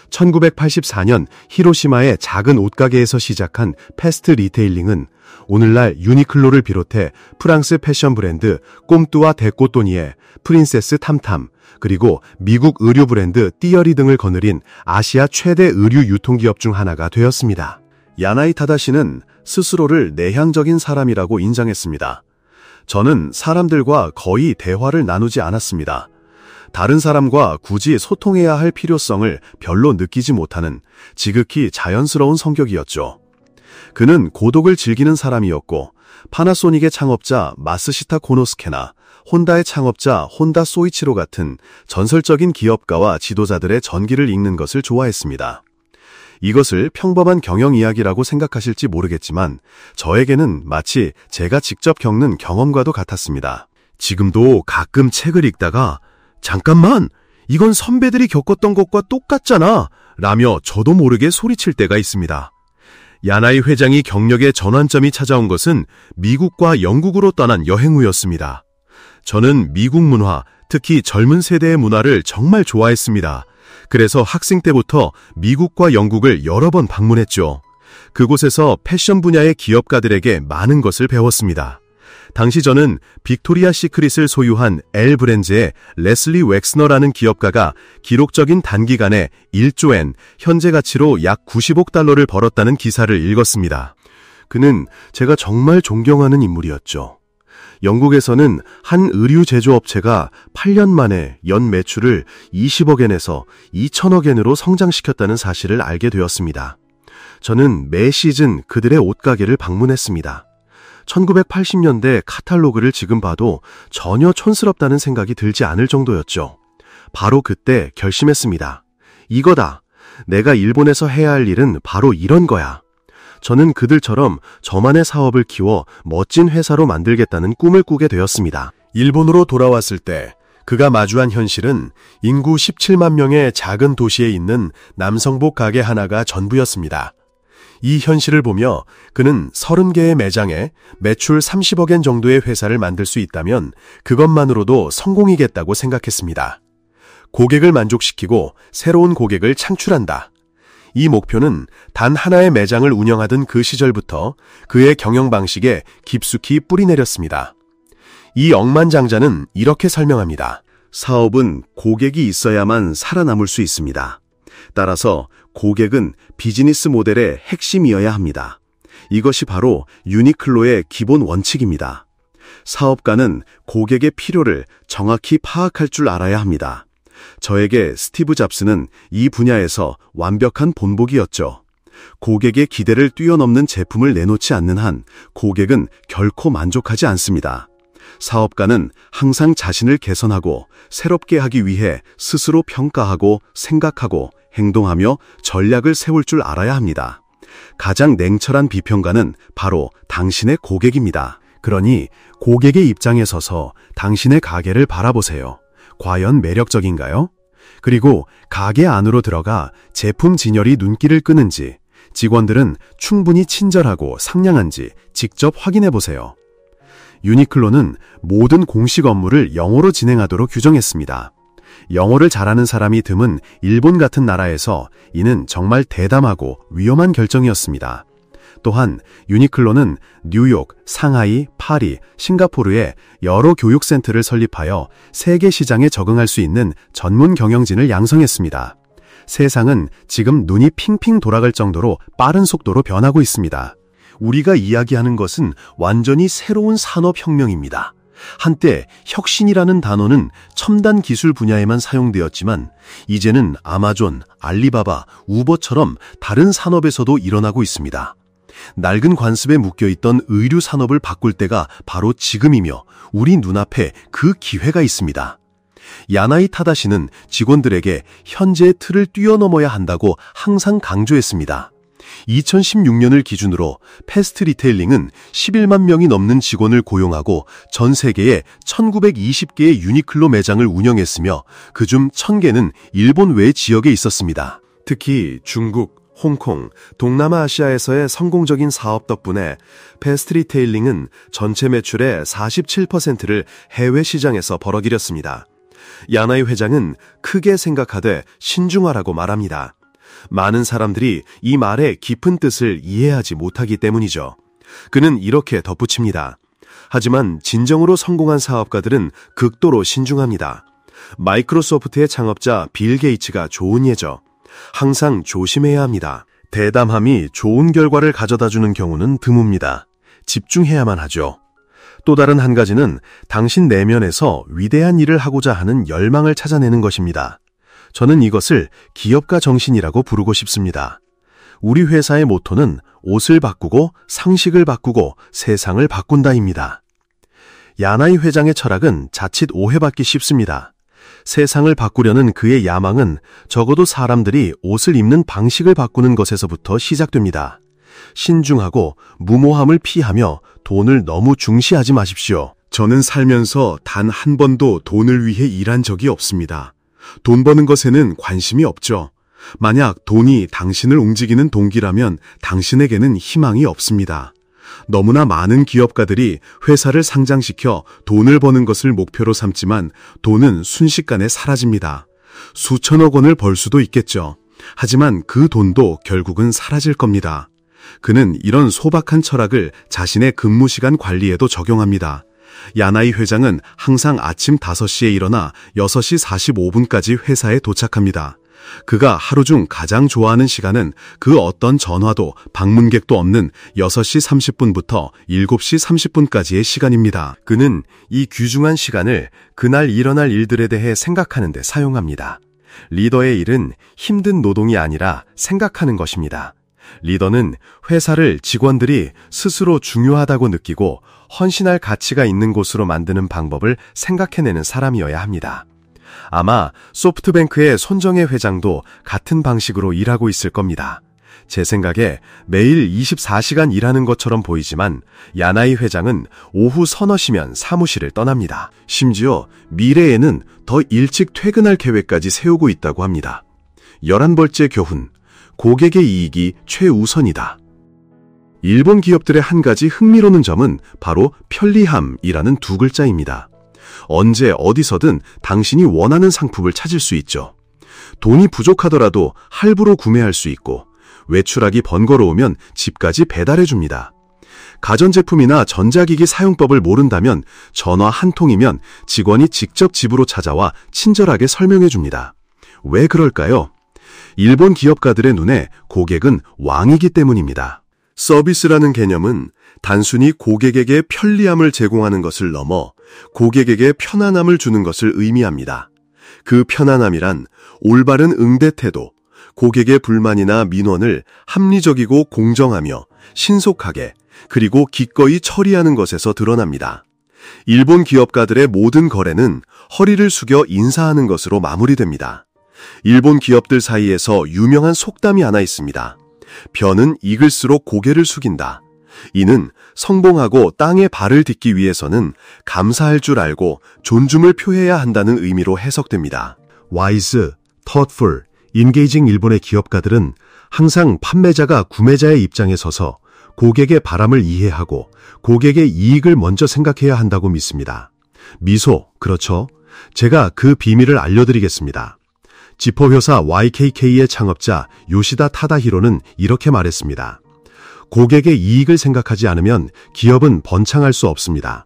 1984년 히로시마의 작은 옷가게에서 시작한 패스트 리테일링은 오늘날 유니클로를 비롯해 프랑스 패션 브랜드 꼼뚜와 데꼬또니에, 프린세스 탐탐, 그리고 미국 의류 브랜드 띠어리 등을 거느린 아시아 최대 의류 유통기업 중 하나가 되었습니다. 야나이 타다시는 스스로를 내향적인 사람이라고 인정했습니다. 저는 사람들과 거의 대화를 나누지 않았습니다. 다른 사람과 굳이 소통해야 할 필요성을 별로 느끼지 못하는 지극히 자연스러운 성격이었죠. 그는 고독을 즐기는 사람이었고 파나소닉의 창업자 마스시타 코노스케나 혼다의 창업자 혼다 소이치로 같은 전설적인 기업가와 지도자들의 전기를 읽는 것을 좋아했습니다. 이것을 평범한 경영 이야기라고 생각하실지 모르겠지만 저에게는 마치 제가 직접 겪는 경험과도 같았습니다. 지금도 가끔 책을 읽다가 잠깐만, 이건 선배들이 겪었던 것과 똑같잖아 라며 저도 모르게 소리칠 때가 있습니다. 야나이 회장이 경력의 전환점이 찾아온 것은 미국과 영국으로 떠난 여행 후였습니다. 저는 미국 문화, 특히 젊은 세대의 문화를 정말 좋아했습니다. 그래서 학생 때부터 미국과 영국을 여러 번 방문했죠. 그곳에서 패션 분야의 기업가들에게 많은 것을 배웠습니다. 당시 저는 빅토리아 시크릿을 소유한 L 브랜드의 레슬리 웩스너라는 기업가가 기록적인 단기간에 1조 엔, 현재 가치로 약 90억 달러를 벌었다는 기사를 읽었습니다. 그는 제가 정말 존경하는 인물이었죠. 영국에서는 한 의류 제조업체가 8년 만에 연 매출을 20억 엔에서 2천억 엔으로 성장시켰다는 사실을 알게 되었습니다. 저는 매 시즌 그들의 옷가게를 방문했습니다. 1980년대 카탈로그를 지금 봐도 전혀 촌스럽다는 생각이 들지 않을 정도였죠. 바로 그때 결심했습니다. 이거다. 내가 일본에서 해야 할 일은 바로 이런 거야. 저는 그들처럼 저만의 사업을 키워 멋진 회사로 만들겠다는 꿈을 꾸게 되었습니다. 일본으로 돌아왔을 때 그가 마주한 현실은 인구 17만 명의 작은 도시에 있는 남성복 가게 하나가 전부였습니다. 이 현실을 보며 그는 30개의 매장에 매출 30억 엔 정도의 회사를 만들 수 있다면 그것만으로도 성공이겠다고 생각했습니다. 고객을 만족시키고 새로운 고객을 창출한다. 이 목표는 단 하나의 매장을 운영하던 그 시절부터 그의 경영 방식에 깊숙이 뿌리내렸습니다. 이 억만장자는 이렇게 설명합니다. 사업은 고객이 있어야만 살아남을 수 있습니다. 따라서 고객은 비즈니스 모델의 핵심이어야 합니다. 이것이 바로 유니클로의 기본 원칙입니다. 사업가는 고객의 필요를 정확히 파악할 줄 알아야 합니다. 저에게 스티브 잡스는 이 분야에서 완벽한 본보기였죠. 고객의 기대를 뛰어넘는 제품을 내놓지 않는 한 고객은 결코 만족하지 않습니다. 사업가는 항상 자신을 개선하고 새롭게 하기 위해 스스로 평가하고 생각하고 행동하며 전략을 세울 줄 알아야 합니다. 가장 냉철한 비평가는 바로 당신의 고객입니다. 그러니 고객의 입장에 서서 당신의 가게를 바라보세요. 과연 매력적인가요? 그리고 가게 안으로 들어가 제품 진열이 눈길을 끄는지, 직원들은 충분히 친절하고 상냥한지 직접 확인해 보세요. 유니클로는 모든 공식 업무를 영어로 진행하도록 규정했습니다. 영어를 잘하는 사람이 드문 일본 같은 나라에서 이는 정말 대담하고 위험한 결정이었습니다. 또한 유니클로는 뉴욕, 상하이, 파리, 싱가포르에 여러 교육센터를 설립하여 세계 시장에 적응할 수 있는 전문 경영진을 양성했습니다. 세상은 지금 눈이 핑핑 돌아갈 정도로 빠른 속도로 변하고 있습니다. 우리가 이야기하는 것은 완전히 새로운 산업혁명입니다. 한때 혁신이라는 단어는 첨단 기술 분야에만 사용되었지만 이제는 아마존, 알리바바, 우버처럼 다른 산업에서도 일어나고 있습니다. 낡은 관습에 묶여있던 의류 산업을 바꿀 때가 바로 지금이며 우리 눈앞에 그 기회가 있습니다. 야나이 타다시는 직원들에게 현재의 틀을 뛰어넘어야 한다고 항상 강조했습니다. 2016년을 기준으로 패스트 리테일링은 11만 명이 넘는 직원을 고용하고 전 세계에 1920개의 유니클로 매장을 운영했으며 그중 1000개는 일본 외 지역에 있었습니다. 특히 중국, 홍콩, 동남아시아에서의 성공적인 사업 덕분에 패스트 리테일링은 전체 매출의 47%를 해외 시장에서 벌어들였습니다. 야나이 회장은 크게 생각하되 신중하라고 말합니다. 많은 사람들이 이 말의 깊은 뜻을 이해하지 못하기 때문이죠. 그는 이렇게 덧붙입니다. 하지만 진정으로 성공한 사업가들은 극도로 신중합니다. 마이크로소프트의 창업자 빌 게이츠가 좋은 예죠. 항상 조심해야 합니다. 대담함이 좋은 결과를 가져다주는 경우는 드뭅니다. 집중해야만 하죠. 또 다른 한 가지는 당신 내면에서 위대한 일을 하고자 하는 열망을 찾아내는 것입니다. 저는 이것을 기업가 정신이라고 부르고 싶습니다. 우리 회사의 모토는 옷을 바꾸고 상식을 바꾸고 세상을 바꾼다입니다. 야나이 회장의 철학은 자칫 오해받기 쉽습니다. 세상을 바꾸려는 그의 야망은 적어도 사람들이 옷을 입는 방식을 바꾸는 것에서부터 시작됩니다. 신중하고 무모함을 피하며 돈을 너무 중시하지 마십시오. 저는 살면서 단 한 번도 돈을 위해 일한 적이 없습니다. 돈 버는 것에는 관심이 없죠. 만약 돈이 당신을 움직이는 동기라면 당신에게는 희망이 없습니다. 너무나 많은 기업가들이 회사를 상장시켜 돈을 버는 것을 목표로 삼지만 돈은 순식간에 사라집니다. 수천억 원을 벌 수도 있겠죠. 하지만 그 돈도 결국은 사라질 겁니다. 그는 이런 소박한 철학을 자신의 근무 시간 관리에도 적용합니다. 야나이 회장은 항상 아침 5시에 일어나 6시 45분까지 회사에 도착합니다. 그가 하루 중 가장 좋아하는 시간은 그 어떤 전화도 방문객도 없는 6시 30분부터 7시 30분까지의 시간입니다. 그는 이 귀중한 시간을 그날 일어날 일들에 대해 생각하는 데 사용합니다. 리더의 일은 힘든 노동이 아니라 생각하는 것입니다. 리더는 회사를 직원들이 스스로 중요하다고 느끼고 헌신할 가치가 있는 곳으로 만드는 방법을 생각해내는 사람이어야 합니다. 아마 소프트뱅크의 손정혜 회장도 같은 방식으로 일하고 있을 겁니다. 제 생각에 매일 24시간 일하는 것처럼 보이지만 야나이 회장은 오후 서너 시면 사무실을 떠납니다. 심지어 미래에는 더 일찍 퇴근할 계획까지 세우고 있다고 합니다. 11번째 교훈, 고객의 이익이 최우선이다. 일본 기업들의 한 가지 흥미로운 점은 바로 편리함이라는 두 글자입니다. 언제 어디서든 당신이 원하는 상품을 찾을 수 있죠. 돈이 부족하더라도 할부로 구매할 수 있고 외출하기 번거로우면 집까지 배달해 줍니다. 가전제품이나 전자기기 사용법을 모른다면 전화 한 통이면 직원이 직접 집으로 찾아와 친절하게 설명해 줍니다. 왜 그럴까요? 일본 기업가들의 눈에 고객은 왕이기 때문입니다. 서비스라는 개념은 단순히 고객에게 편리함을 제공하는 것을 넘어 고객에게 편안함을 주는 것을 의미합니다. 그 편안함이란 올바른 응대 태도, 고객의 불만이나 민원을 합리적이고 공정하며 신속하게 그리고 기꺼이 처리하는 것에서 드러납니다. 일본 기업가들의 모든 거래는 허리를 숙여 인사하는 것으로 마무리됩니다. 일본 기업들 사이에서 유명한 속담이 하나 있습니다. 벼는 익을수록 고개를 숙인다. 이는 성공하고 땅에 발을 딛기 위해서는 감사할 줄 알고 존중을 표해야 한다는 의미로 해석됩니다. 와이즈, thoughtful, engaging 일본의 기업가들은 항상 판매자가 구매자의 입장에 서서 고객의 바람을 이해하고 고객의 이익을 먼저 생각해야 한다고 믿습니다. 미소, 그렇죠? 제가 그 비밀을 알려드리겠습니다. 지퍼회사 YKK의 창업자 요시다 타다히로는 이렇게 말했습니다. 고객의 이익을 생각하지 않으면 기업은 번창할 수 없습니다.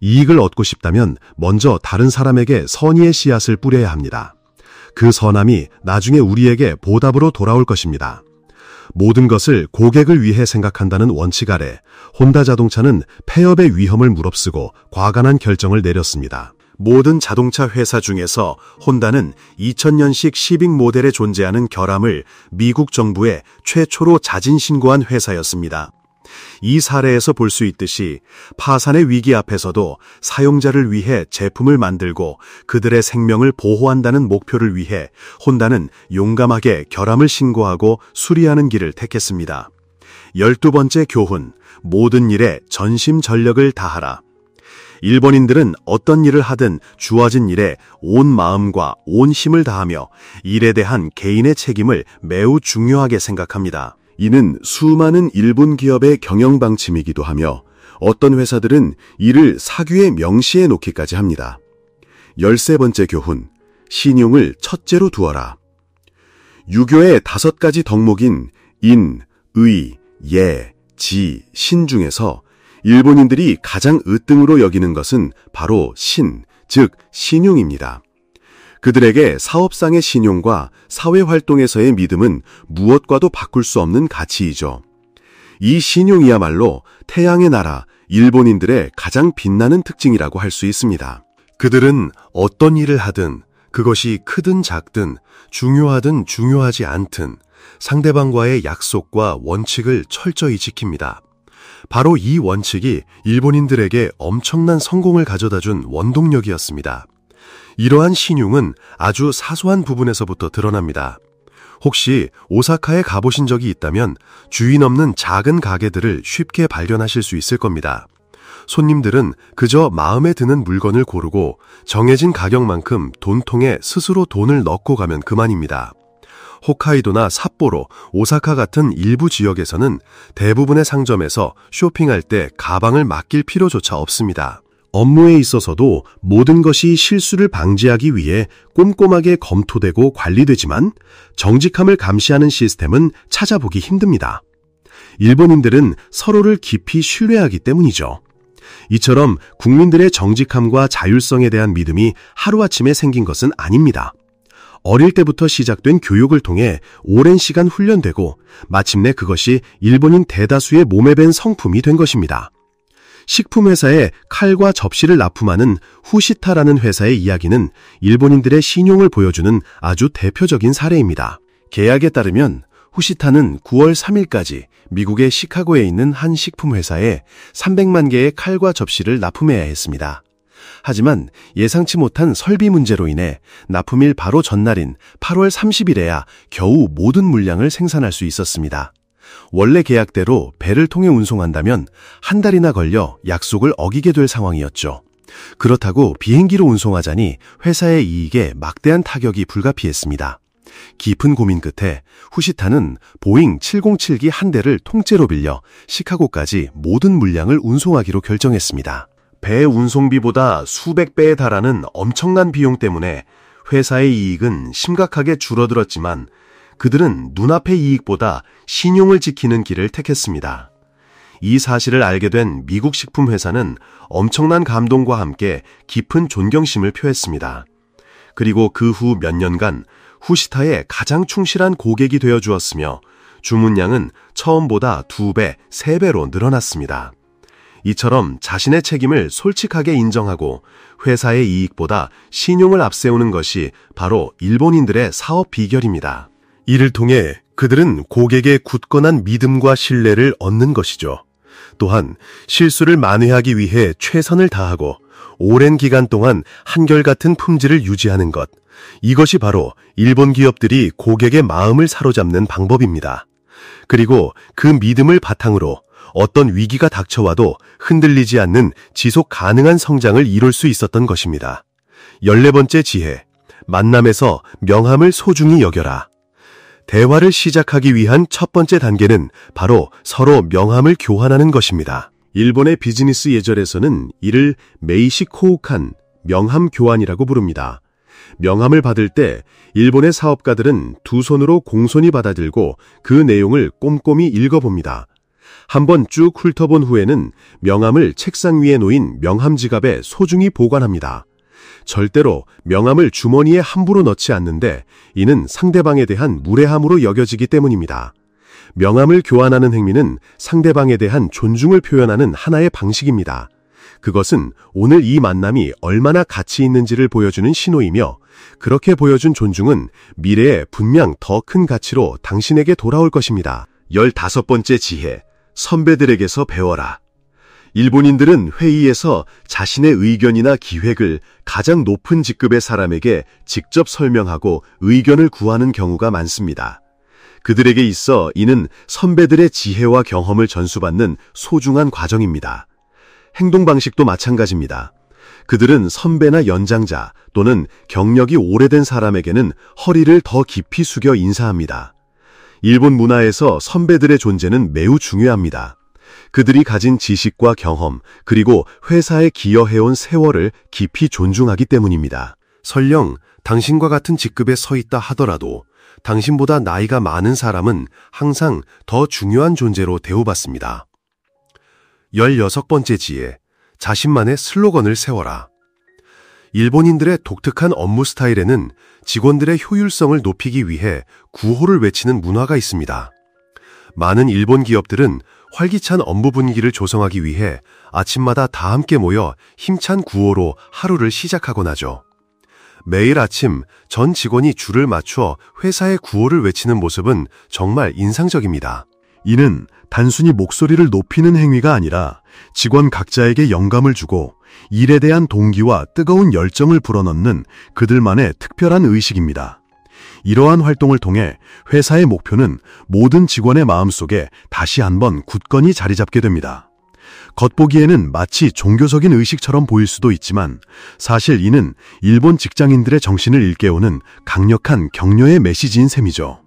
이익을 얻고 싶다면 먼저 다른 사람에게 선의의 씨앗을 뿌려야 합니다. 그 선함이 나중에 우리에게 보답으로 돌아올 것입니다. 모든 것을 고객을 위해 생각한다는 원칙 아래 혼다 자동차는 폐업의 위험을 무릅쓰고 과감한 결정을 내렸습니다. 모든 자동차 회사 중에서 혼다는 2000년식 시빅 모델에 존재하는 결함을 미국 정부에 최초로 자진 신고한 회사였습니다. 이 사례에서 볼 수 있듯이 파산의 위기 앞에서도 사용자를 위해 제품을 만들고 그들의 생명을 보호한다는 목표를 위해 혼다는 용감하게 결함을 신고하고 수리하는 길을 택했습니다. 12번째 교훈, 모든 일에 전심전력을 다하라. 일본인들은 어떤 일을 하든 주어진 일에 온 마음과 온 힘을 다하며 일에 대한 개인의 책임을 매우 중요하게 생각합니다. 이는 수많은 일본 기업의 경영 방침이기도 하며 어떤 회사들은 이를 사규에 명시해 놓기까지 합니다. 13번째 교훈, 신용을 첫째로 두어라. 유교의 5가지 덕목인 인, 의, 예, 지, 신 중에서 일본인들이 가장 으뜸으로 여기는 것은 바로 신, 즉 신용입니다. 그들에게 사업상의 신용과 사회활동에서의 믿음은 무엇과도 바꿀 수 없는 가치이죠. 이 신용이야말로 태양의 나라 일본인들의 가장 빛나는 특징이라고 할 수 있습니다. 그들은 어떤 일을 하든 그것이 크든 작든 중요하든 중요하지 않든 상대방과의 약속과 원칙을 철저히 지킵니다. 바로 이 원칙이 일본인들에게 엄청난 성공을 가져다준 원동력이었습니다. 이러한 신용은 아주 사소한 부분에서부터 드러납니다. 혹시 오사카에 가보신 적이 있다면 주인 없는 작은 가게들을 쉽게 발견하실 수 있을 겁니다. 손님들은 그저 마음에 드는 물건을 고르고 정해진 가격만큼 돈통에 스스로 돈을 넣고 가면 그만입니다. 홋카이도나 삿포로, 오사카 같은 일부 지역에서는 대부분의 상점에서 쇼핑할 때 가방을 맡길 필요조차 없습니다. 업무에 있어서도 모든 것이 실수를 방지하기 위해 꼼꼼하게 검토되고 관리되지만 정직함을 감시하는 시스템은 찾아보기 힘듭니다. 일본인들은 서로를 깊이 신뢰하기 때문이죠. 이처럼 국민들의 정직함과 자율성에 대한 믿음이 하루아침에 생긴 것은 아닙니다. 어릴 때부터 시작된 교육을 통해 오랜 시간 훈련되고 마침내 그것이 일본인 대다수의 몸에 밴 성품이 된 것입니다. 식품회사에 칼과 접시를 납품하는 후시타라는 회사의 이야기는 일본인들의 신용을 보여주는 아주 대표적인 사례입니다. 계약에 따르면 후시타는 9월 3일까지 미국의 시카고에 있는 한 식품회사에 300만 개의 칼과 접시를 납품해야 했습니다. 하지만 예상치 못한 설비 문제로 인해 납품일 바로 전날인 8월 30일에야 겨우 모든 물량을 생산할 수 있었습니다. 원래 계약대로 배를 통해 운송한다면 한 달이나 걸려 약속을 어기게 될 상황이었죠. 그렇다고 비행기로 운송하자니 회사의 이익에 막대한 타격이 불가피했습니다. 깊은 고민 끝에 후시타는 보잉 707기 한 대를 통째로 빌려 시카고까지 모든 물량을 운송하기로 결정했습니다. 배 운송비보다 수백 배에 달하는 엄청난 비용 때문에 회사의 이익은 심각하게 줄어들었지만 그들은 눈앞의 이익보다 신용을 지키는 길을 택했습니다. 이 사실을 알게 된 미국 식품회사는 엄청난 감동과 함께 깊은 존경심을 표했습니다. 그리고 그 후 몇 년간 후시타의 가장 충실한 고객이 되어 주었으며 주문량은 처음보다 2배, 3배로 늘어났습니다. 이처럼 자신의 책임을 솔직하게 인정하고 회사의 이익보다 신용을 앞세우는 것이 바로 일본인들의 사업 비결입니다. 이를 통해 그들은 고객의 굳건한 믿음과 신뢰를 얻는 것이죠. 또한 실수를 만회하기 위해 최선을 다하고 오랜 기간 동안 한결같은 품질을 유지하는 것, 이것이 바로 일본 기업들이 고객의 마음을 사로잡는 방법입니다. 그리고 그 믿음을 바탕으로 어떤 위기가 닥쳐와도 흔들리지 않는 지속 가능한 성장을 이룰 수 있었던 것입니다. 14번째 지혜, 만남에서 명함을 소중히 여겨라. 대화를 시작하기 위한 첫 번째 단계는 바로 서로 명함을 교환하는 것입니다. 일본의 비즈니스 예절에서는 이를 메이시 코우칸, 명함 교환이라고 부릅니다. 명함을 받을 때 일본의 사업가들은 두 손으로 공손히 받아들고 그 내용을 꼼꼼히 읽어봅니다. 한번 쭉 훑어본 후에는 명함을 책상 위에 놓인 명함 지갑에 소중히 보관합니다. 절대로 명함을 주머니에 함부로 넣지 않는데 이는 상대방에 대한 무례함으로 여겨지기 때문입니다. 명함을 교환하는 행위는 상대방에 대한 존중을 표현하는 하나의 방식입니다. 그것은 오늘 이 만남이 얼마나 가치 있는지를 보여주는 신호이며 그렇게 보여준 존중은 미래에 분명 더 큰 가치로 당신에게 돌아올 것입니다. 15번째 지혜, 선배들에게서 배워라. 일본인들은 회의에서 자신의 의견이나 기획을 가장 높은 직급의 사람에게 직접 설명하고 의견을 구하는 경우가 많습니다. 그들에게 있어 이는 선배들의 지혜와 경험을 전수받는 소중한 과정입니다. 행동 방식도 마찬가지입니다. 그들은 선배나 연장자 또는 경력이 오래된 사람에게는 허리를 더 깊이 숙여 인사합니다. 일본 문화에서 선배들의 존재는 매우 중요합니다. 그들이 가진 지식과 경험, 그리고 회사에 기여해온 세월을 깊이 존중하기 때문입니다. 설령 당신과 같은 직급에 서 있다 하더라도 당신보다 나이가 많은 사람은 항상 더 중요한 존재로 대우받습니다. 16번째 지혜, 자신만의 슬로건을 세워라. 일본인들의 독특한 업무 스타일에는 직원들의 효율성을 높이기 위해 구호를 외치는 문화가 있습니다. 많은 일본 기업들은 활기찬 업무 분위기를 조성하기 위해 아침마다 다 함께 모여 힘찬 구호로 하루를 시작하곤 하죠. 매일 아침 전 직원이 줄을 맞춰 회사의 구호를 외치는 모습은 정말 인상적입니다. 이는 단순히 목소리를 높이는 행위가 아니라 직원 각자에게 영감을 주고 일에 대한 동기와 뜨거운 열정을 불어넣는 그들만의 특별한 의식입니다. 이러한 활동을 통해 회사의 목표는 모든 직원의 마음속에 다시 한번 굳건히 자리 잡게 됩니다. 겉보기에는 마치 종교적인 의식처럼 보일 수도 있지만 사실 이는 일본 직장인들의 정신을 일깨우는 강력한 격려의 메시지인 셈이죠.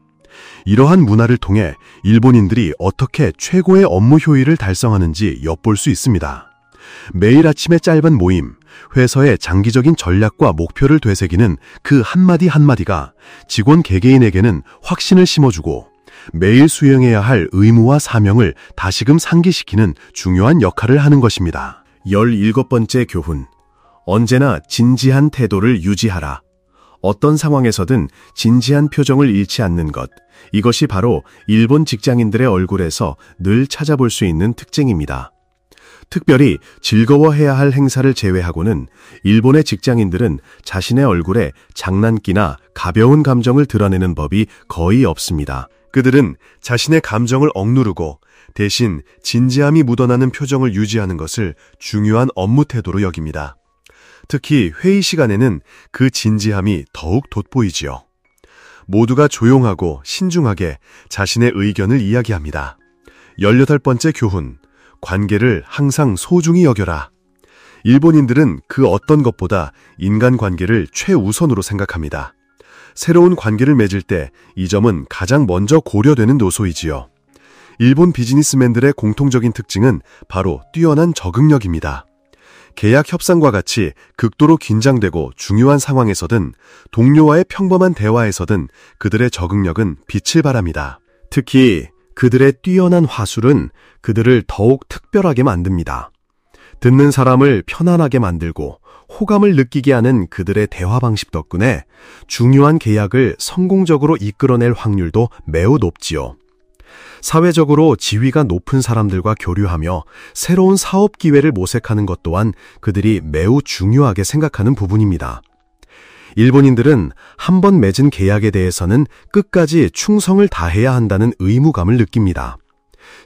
이러한 문화를 통해 일본인들이 어떻게 최고의 업무 효율을 달성하는지 엿볼 수 있습니다. 매일 아침의 짧은 모임, 회사의 장기적인 전략과 목표를 되새기는 그 한마디 한마디가 직원 개개인에게는 확신을 심어주고 매일 수행해야 할 의무와 사명을 다시금 상기시키는 중요한 역할을 하는 것입니다. 17번째 교훈, 언제나 진지한 태도를 유지하라. 어떤 상황에서든 진지한 표정을 잃지 않는 것, 이것이 바로 일본 직장인들의 얼굴에서 늘 찾아볼 수 있는 특징입니다. 특별히 즐거워해야 할 행사를 제외하고는 일본의 직장인들은 자신의 얼굴에 장난기나 가벼운 감정을 드러내는 법이 거의 없습니다. 그들은 자신의 감정을 억누르고 대신 진지함이 묻어나는 표정을 유지하는 것을 중요한 업무 태도로 여깁니다. 특히 회의 시간에는 그 진지함이 더욱 돋보이지요. 모두가 조용하고 신중하게 자신의 의견을 이야기합니다. 18번째 교훈, 관계를 항상 소중히 여겨라. 일본인들은 그 어떤 것보다 인간관계를 최우선으로 생각합니다. 새로운 관계를 맺을 때 이 점은 가장 먼저 고려되는 요소이지요. 일본 비즈니스맨들의 공통적인 특징은 바로 뛰어난 적응력입니다. 계약 협상과 같이 극도로 긴장되고 중요한 상황에서든 동료와의 평범한 대화에서든 그들의 적응력은 빛을 발합니다. 특히 그들의 뛰어난 화술은 그들을 더욱 특별하게 만듭니다. 듣는 사람을 편안하게 만들고 호감을 느끼게 하는 그들의 대화 방식 덕분에 중요한 계약을 성공적으로 이끌어낼 확률도 매우 높지요. 사회적으로 지위가 높은 사람들과 교류하며 새로운 사업 기회를 모색하는 것 또한 그들이 매우 중요하게 생각하는 부분입니다. 일본인들은 한 번 맺은 계약에 대해서는 끝까지 충성을 다해야 한다는 의무감을 느낍니다.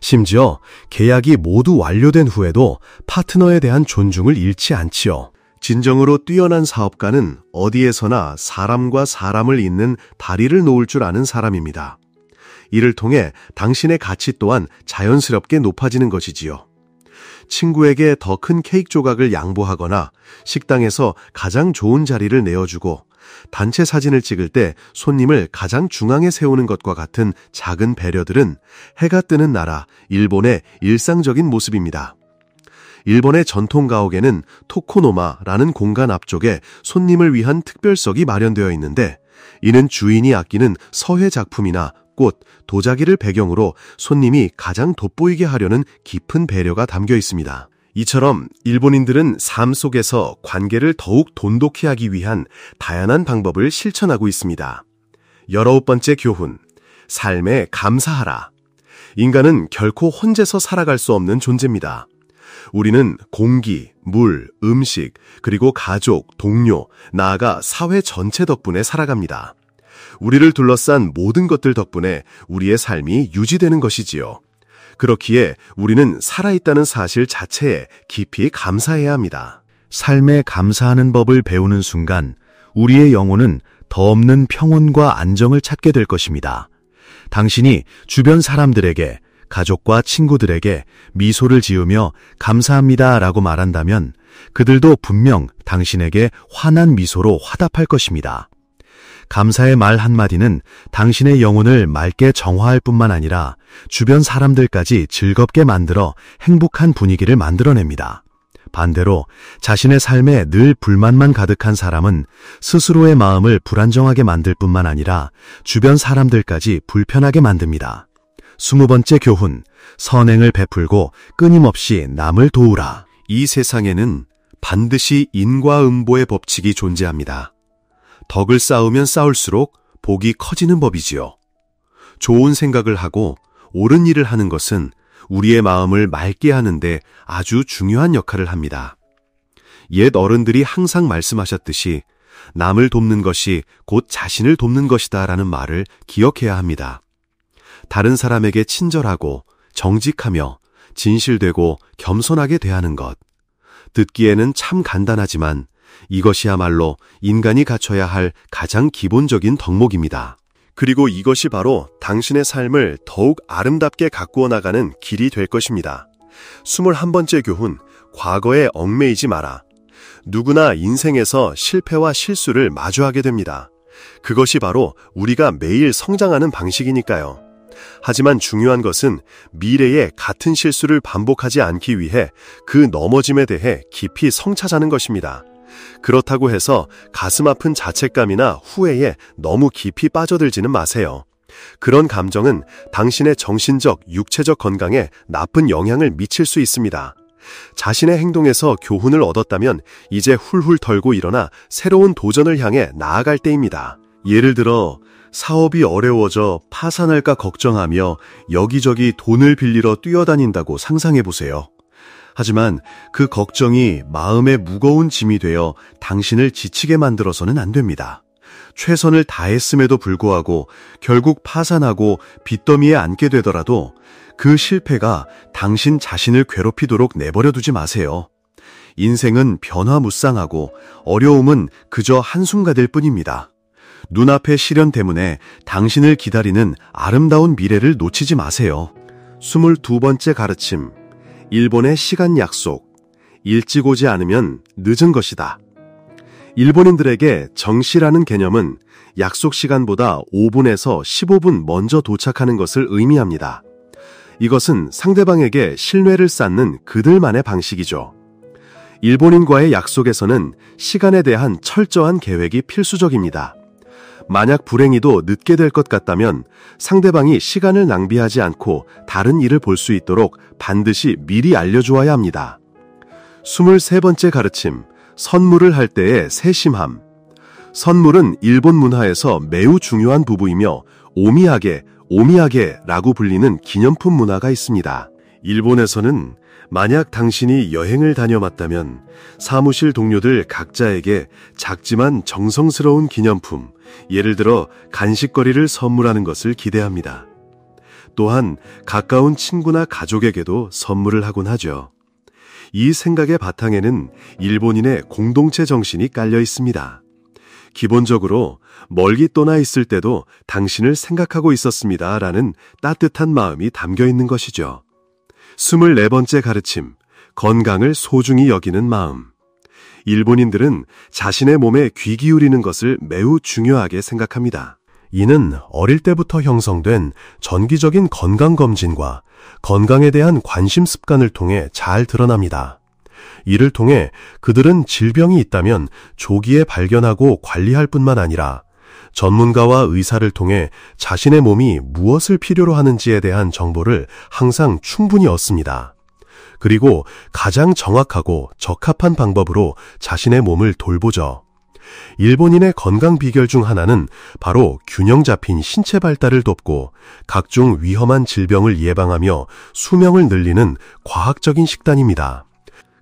심지어 계약이 모두 완료된 후에도 파트너에 대한 존중을 잃지 않지요. 진정으로 뛰어난 사업가는 어디에서나 사람과 사람을 잇는 다리를 놓을 줄 아는 사람입니다. 이를 통해 당신의 가치 또한 자연스럽게 높아지는 것이지요. 친구에게 더 큰 케이크 조각을 양보하거나 식당에서 가장 좋은 자리를 내어주고 단체 사진을 찍을 때 손님을 가장 중앙에 세우는 것과 같은 작은 배려들은 해가 뜨는 나라 일본의 일상적인 모습입니다. 일본의 전통 가옥에는 토코노마라는 공간 앞쪽에 손님을 위한 특별석이 마련되어 있는데 이는 주인이 아끼는 서예 작품이나 꽃, 도자기를 배경으로 손님이 가장 돋보이게 하려는 깊은 배려가 담겨 있습니다. 이처럼 일본인들은 삶 속에서 관계를 더욱 돈독히 하기 위한 다양한 방법을 실천하고 있습니다. 19번째 교훈, 삶에 감사하라. 인간은 결코 혼자서 살아갈 수 없는 존재입니다. 우리는 공기, 물, 음식, 그리고 가족, 동료, 나아가 사회 전체 덕분에 살아갑니다. 우리를 둘러싼 모든 것들 덕분에 우리의 삶이 유지되는 것이지요. 그렇기에 우리는 살아있다는 사실 자체에 깊이 감사해야 합니다. 삶에 감사하는 법을 배우는 순간 우리의 영혼은 더 없는 평온과 안정을 찾게 될 것입니다. 당신이 주변 사람들에게, 가족과 친구들에게 미소를 지으며 감사합니다 라고 말한다면 그들도 분명 당신에게 환한 미소로 화답할 것입니다. 감사의 말 한마디는 당신의 영혼을 맑게 정화할 뿐만 아니라 주변 사람들까지 즐겁게 만들어 행복한 분위기를 만들어냅니다. 반대로 자신의 삶에 늘 불만만 가득한 사람은 스스로의 마음을 불안정하게 만들 뿐만 아니라 주변 사람들까지 불편하게 만듭니다. 20번째 교훈, 선행을 베풀고 끊임없이 남을 도우라. 이 세상에는 반드시 인과응보의 법칙이 존재합니다. 덕을 쌓으면 쌓을수록 복이 커지는 법이지요. 좋은 생각을 하고 옳은 일을 하는 것은 우리의 마음을 맑게 하는데 아주 중요한 역할을 합니다. 옛 어른들이 항상 말씀하셨듯이 남을 돕는 것이 곧 자신을 돕는 것이다 라는 말을 기억해야 합니다. 다른 사람에게 친절하고 정직하며 진실되고 겸손하게 대하는 것. 듣기에는 참 간단하지만 이것이야말로 인간이 갖춰야 할 가장 기본적인 덕목입니다. 그리고 이것이 바로 당신의 삶을 더욱 아름답게 가꾸어 나가는 길이 될 것입니다. 21번째 교훈, 과거에 얽매이지 마라. 누구나 인생에서 실패와 실수를 마주하게 됩니다. 그것이 바로 우리가 매일 성장하는 방식이니까요. 하지만 중요한 것은 미래에 같은 실수를 반복하지 않기 위해 그 넘어짐에 대해 깊이 성찰하는 것입니다. 그렇다고 해서 가슴 아픈 자책감이나 후회에 너무 깊이 빠져들지는 마세요. 그런 감정은 당신의 정신적, 육체적 건강에 나쁜 영향을 미칠 수 있습니다. 자신의 행동에서 교훈을 얻었다면 이제 훌훌 털고 일어나 새로운 도전을 향해 나아갈 때입니다. 예를 들어 사업이 어려워져 파산할까 걱정하며 여기저기 돈을 빌리러 뛰어다닌다고 상상해보세요. 하지만 그 걱정이 마음에 무거운 짐이 되어 당신을 지치게 만들어서는 안 됩니다. 최선을 다했음에도 불구하고 결국 파산하고 빚더미에 앉게 되더라도 그 실패가 당신 자신을 괴롭히도록 내버려 두지 마세요. 인생은 변화무쌍하고 어려움은 그저 한순간일 뿐입니다. 눈앞의 시련 때문에 당신을 기다리는 아름다운 미래를 놓치지 마세요. 22번째 가르침, 일본의 시간 약속. 일찍 오지 않으면 늦은 것이다. 일본인들에게 정시라는 개념은 약속 시간보다 5분에서 15분 먼저 도착하는 것을 의미합니다. 이것은 상대방에게 신뢰를 쌓는 그들만의 방식이죠. 일본인과의 약속에서는 시간에 대한 철저한 계획이 필수적입니다. 만약 불행히도 늦게 될 것 같다면 상대방이 시간을 낭비하지 않고 다른 일을 볼 수 있도록 반드시 미리 알려주어야 합니다. 23번째 가르침, 선물을 할 때의 세심함. 선물은 일본 문화에서 매우 중요한 부분이며 오미야게라고 불리는 기념품 문화가 있습니다. 일본에서는 만약 당신이 여행을 다녀왔다면 사무실 동료들 각자에게 작지만 정성스러운 기념품, 예를 들어 간식거리를 선물하는 것을 기대합니다. 또한 가까운 친구나 가족에게도 선물을 하곤 하죠. 이 생각의 바탕에는 일본인의 공동체 정신이 깔려 있습니다. 기본적으로 멀리 떠나 있을 때도 당신을 생각하고 있었습니다 라는 따뜻한 마음이 담겨 있는 것이죠. 24번째 가르침, 건강을 소중히 여기는 마음. 일본인들은 자신의 몸에 귀 기울이는 것을 매우 중요하게 생각합니다. 이는 어릴 때부터 형성된 정기적인 건강검진과 건강에 대한 관심 습관을 통해 잘 드러납니다. 이를 통해 그들은 질병이 있다면 조기에 발견하고 관리할 뿐만 아니라 전문가와 의사를 통해 자신의 몸이 무엇을 필요로 하는지에 대한 정보를 항상 충분히 얻습니다. 그리고 가장 정확하고 적합한 방법으로 자신의 몸을 돌보죠. 일본인의 건강 비결 중 하나는 바로 균형 잡힌 신체 발달을 돕고 각종 위험한 질병을 예방하며 수명을 늘리는 과학적인 식단입니다.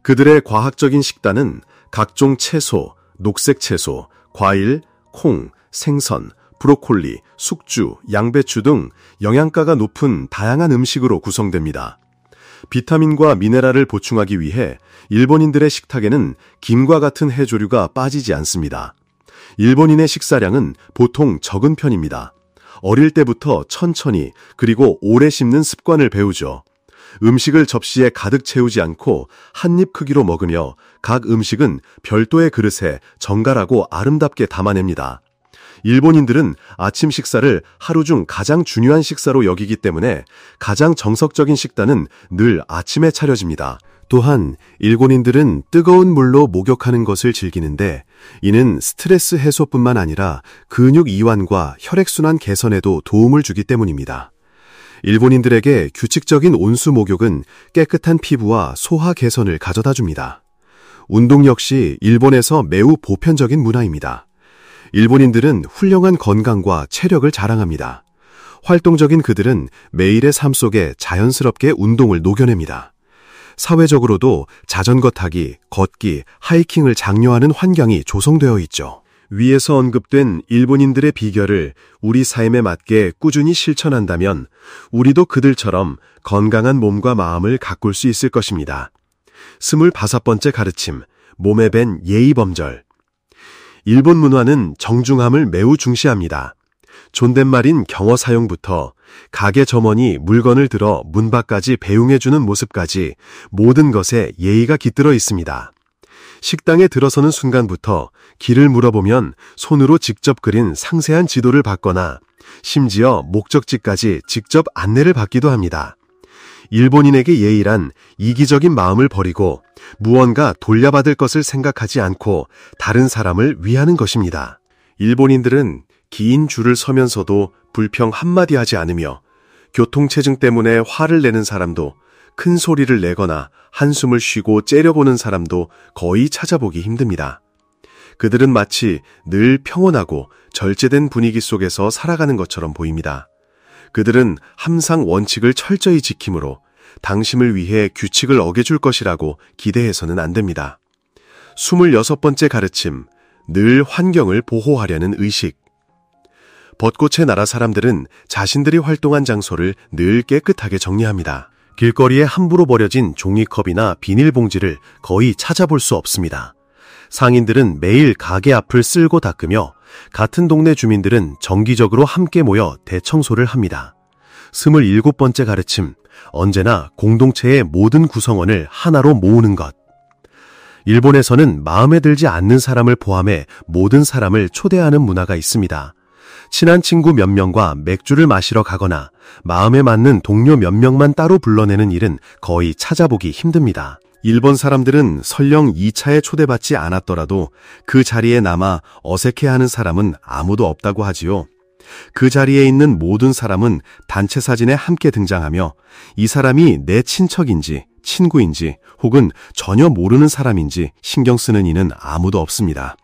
그들의 과학적인 식단은 각종 채소, 녹색 채소, 과일, 콩, 생선, 브로콜리, 숙주, 양배추 등 영양가가 높은 다양한 음식으로 구성됩니다. 비타민과 미네랄을 보충하기 위해 일본인들의 식탁에는 김과 같은 해조류가 빠지지 않습니다. 일본인의 식사량은 보통 적은 편입니다. 어릴 때부터 천천히 그리고 오래 씹는 습관을 배우죠. 음식을 접시에 가득 채우지 않고 한 입 크기로 먹으며 각 음식은 별도의 그릇에 정갈하고 아름답게 담아냅니다. 일본인들은 아침 식사를 하루 중 가장 중요한 식사로 여기기 때문에 가장 정석적인 식단은 늘 아침에 차려집니다. 또한 일본인들은 뜨거운 물로 목욕하는 것을 즐기는데 이는 스트레스 해소뿐만 아니라 근육 이완과 혈액순환 개선에도 도움을 주기 때문입니다. 일본인들에게 규칙적인 온수 목욕은 깨끗한 피부와 소화 개선을 가져다 줍니다. 운동 역시 일본에서 매우 보편적인 문화입니다. 일본인들은 훌륭한 건강과 체력을 자랑합니다. 활동적인 그들은 매일의 삶 속에 자연스럽게 운동을 녹여냅니다. 사회적으로도 자전거 타기, 걷기, 하이킹을 장려하는 환경이 조성되어 있죠. 위에서 언급된 일본인들의 비결을 우리 삶에 맞게 꾸준히 실천한다면 우리도 그들처럼 건강한 몸과 마음을 가꿀 수 있을 것입니다. 25번째 가르침, 몸에 밴 예의범절. 일본 문화는 정중함을 매우 중시합니다. 존댓말인 경어 사용부터 가게 점원이 물건을 들어 문 밖까지 배웅해주는 모습까지 모든 것에 예의가 깃들어 있습니다. 식당에 들어서는 순간부터 길을 물어보면 손으로 직접 그린 상세한 지도를 받거나 심지어 목적지까지 직접 안내를 받기도 합니다. 일본인에게 예의란 이기적인 마음을 버리고 무언가 돌려받을 것을 생각하지 않고 다른 사람을 위하는 것입니다. 일본인들은 긴 줄을 서면서도 불평 한마디 하지 않으며 교통체증 때문에 화를 내는 사람도 큰 소리를 내거나 한숨을 쉬고 째려보는 사람도 거의 찾아보기 힘듭니다. 그들은 마치 늘 평온하고 절제된 분위기 속에서 살아가는 것처럼 보입니다. 그들은 항상 원칙을 철저히 지키므로 당신을 위해 규칙을 어겨줄 것이라고 기대해서는 안 됩니다. 26번째 가르침, 늘 환경을 보호하려는 의식. 벚꽃의 나라 사람들은 자신들이 활동한 장소를 늘 깨끗하게 정리합니다. 길거리에 함부로 버려진 종이컵이나 비닐봉지를 거의 찾아볼 수 없습니다. 상인들은 매일 가게 앞을 쓸고 닦으며 같은 동네 주민들은 정기적으로 함께 모여 대청소를 합니다. 27번째 가르침, 언제나 공동체의 모든 구성원을 하나로 모으는 것. 일본에서는 마음에 들지 않는 사람을 포함해 모든 사람을 초대하는 문화가 있습니다. 친한 친구 몇 명과 맥주를 마시러 가거나 마음에 맞는 동료 몇 명만 따로 불러내는 일은 거의 찾아보기 힘듭니다. 일본 사람들은 설령 2차에 초대받지 않았더라도 그 자리에 남아 어색해하는 사람은 아무도 없다고 하지요. 그 자리에 있는 모든 사람은 단체 사진에 함께 등장하며 이 사람이 내 친척인지 친구인지 혹은 전혀 모르는 사람인지 신경 쓰는 이는 아무도 없습니다.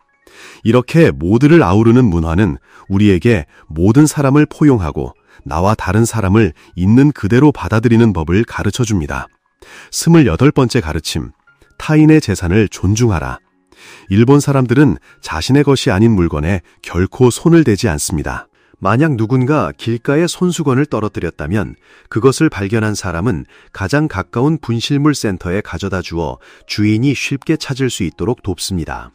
이렇게 모두를 아우르는 문화는 우리에게 모든 사람을 포용하고 나와 다른 사람을 있는 그대로 받아들이는 법을 가르쳐 줍니다. 28번째 가르침, 타인의 재산을 존중하라. 일본 사람들은 자신의 것이 아닌 물건에 결코 손을 대지 않습니다. 만약 누군가 길가에 손수건을 떨어뜨렸다면 그것을 발견한 사람은 가장 가까운 분실물 센터에 가져다 주어 주인이 쉽게 찾을 수 있도록 돕습니다.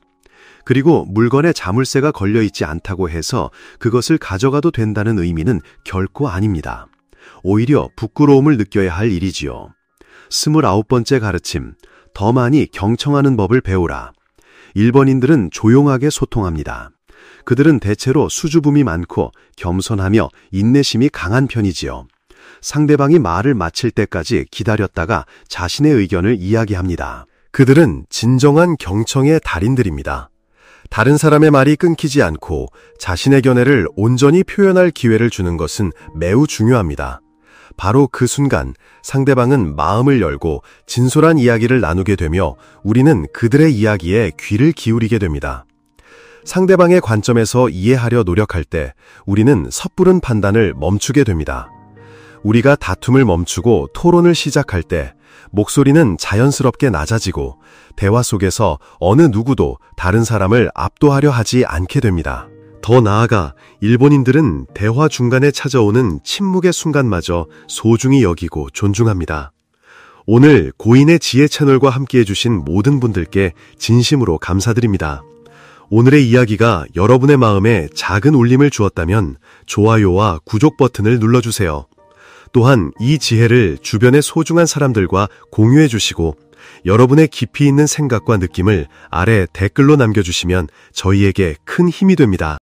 그리고 물건에 자물쇠가 걸려있지 않다고 해서 그것을 가져가도 된다는 의미는 결코 아닙니다. 오히려 부끄러움을 느껴야 할 일이지요. 29번째 가르침, 더 많이 경청하는 법을 배우라. 일본인들은 조용하게 소통합니다. 그들은 대체로 수줍음이 많고 겸손하며 인내심이 강한 편이지요. 상대방이 말을 마칠 때까지 기다렸다가 자신의 의견을 이야기합니다. 그들은 진정한 경청의 달인들입니다. 다른 사람의 말이 끊기지 않고 자신의 견해를 온전히 표현할 기회를 주는 것은 매우 중요합니다. 바로 그 순간 상대방은 마음을 열고 진솔한 이야기를 나누게 되며 우리는 그들의 이야기에 귀를 기울이게 됩니다. 상대방의 관점에서 이해하려 노력할 때 우리는 섣부른 판단을 멈추게 됩니다. 우리가 다툼을 멈추고 토론을 시작할 때 목소리는 자연스럽게 낮아지고 대화 속에서 어느 누구도 다른 사람을 압도하려 하지 않게 됩니다. 더 나아가 일본인들은 대화 중간에 찾아오는 침묵의 순간마저 소중히 여기고 존중합니다. 오늘 고인의 지혜 채널과 함께해 주신 모든 분들께 진심으로 감사드립니다. 오늘의 이야기가 여러분의 마음에 작은 울림을 주었다면 좋아요와 구독 버튼을 눌러주세요. 또한 이 지혜를 주변의 소중한 사람들과 공유해 주시고 여러분의 깊이 있는 생각과 느낌을 아래 댓글로 남겨주시면 저희에게 큰 힘이 됩니다.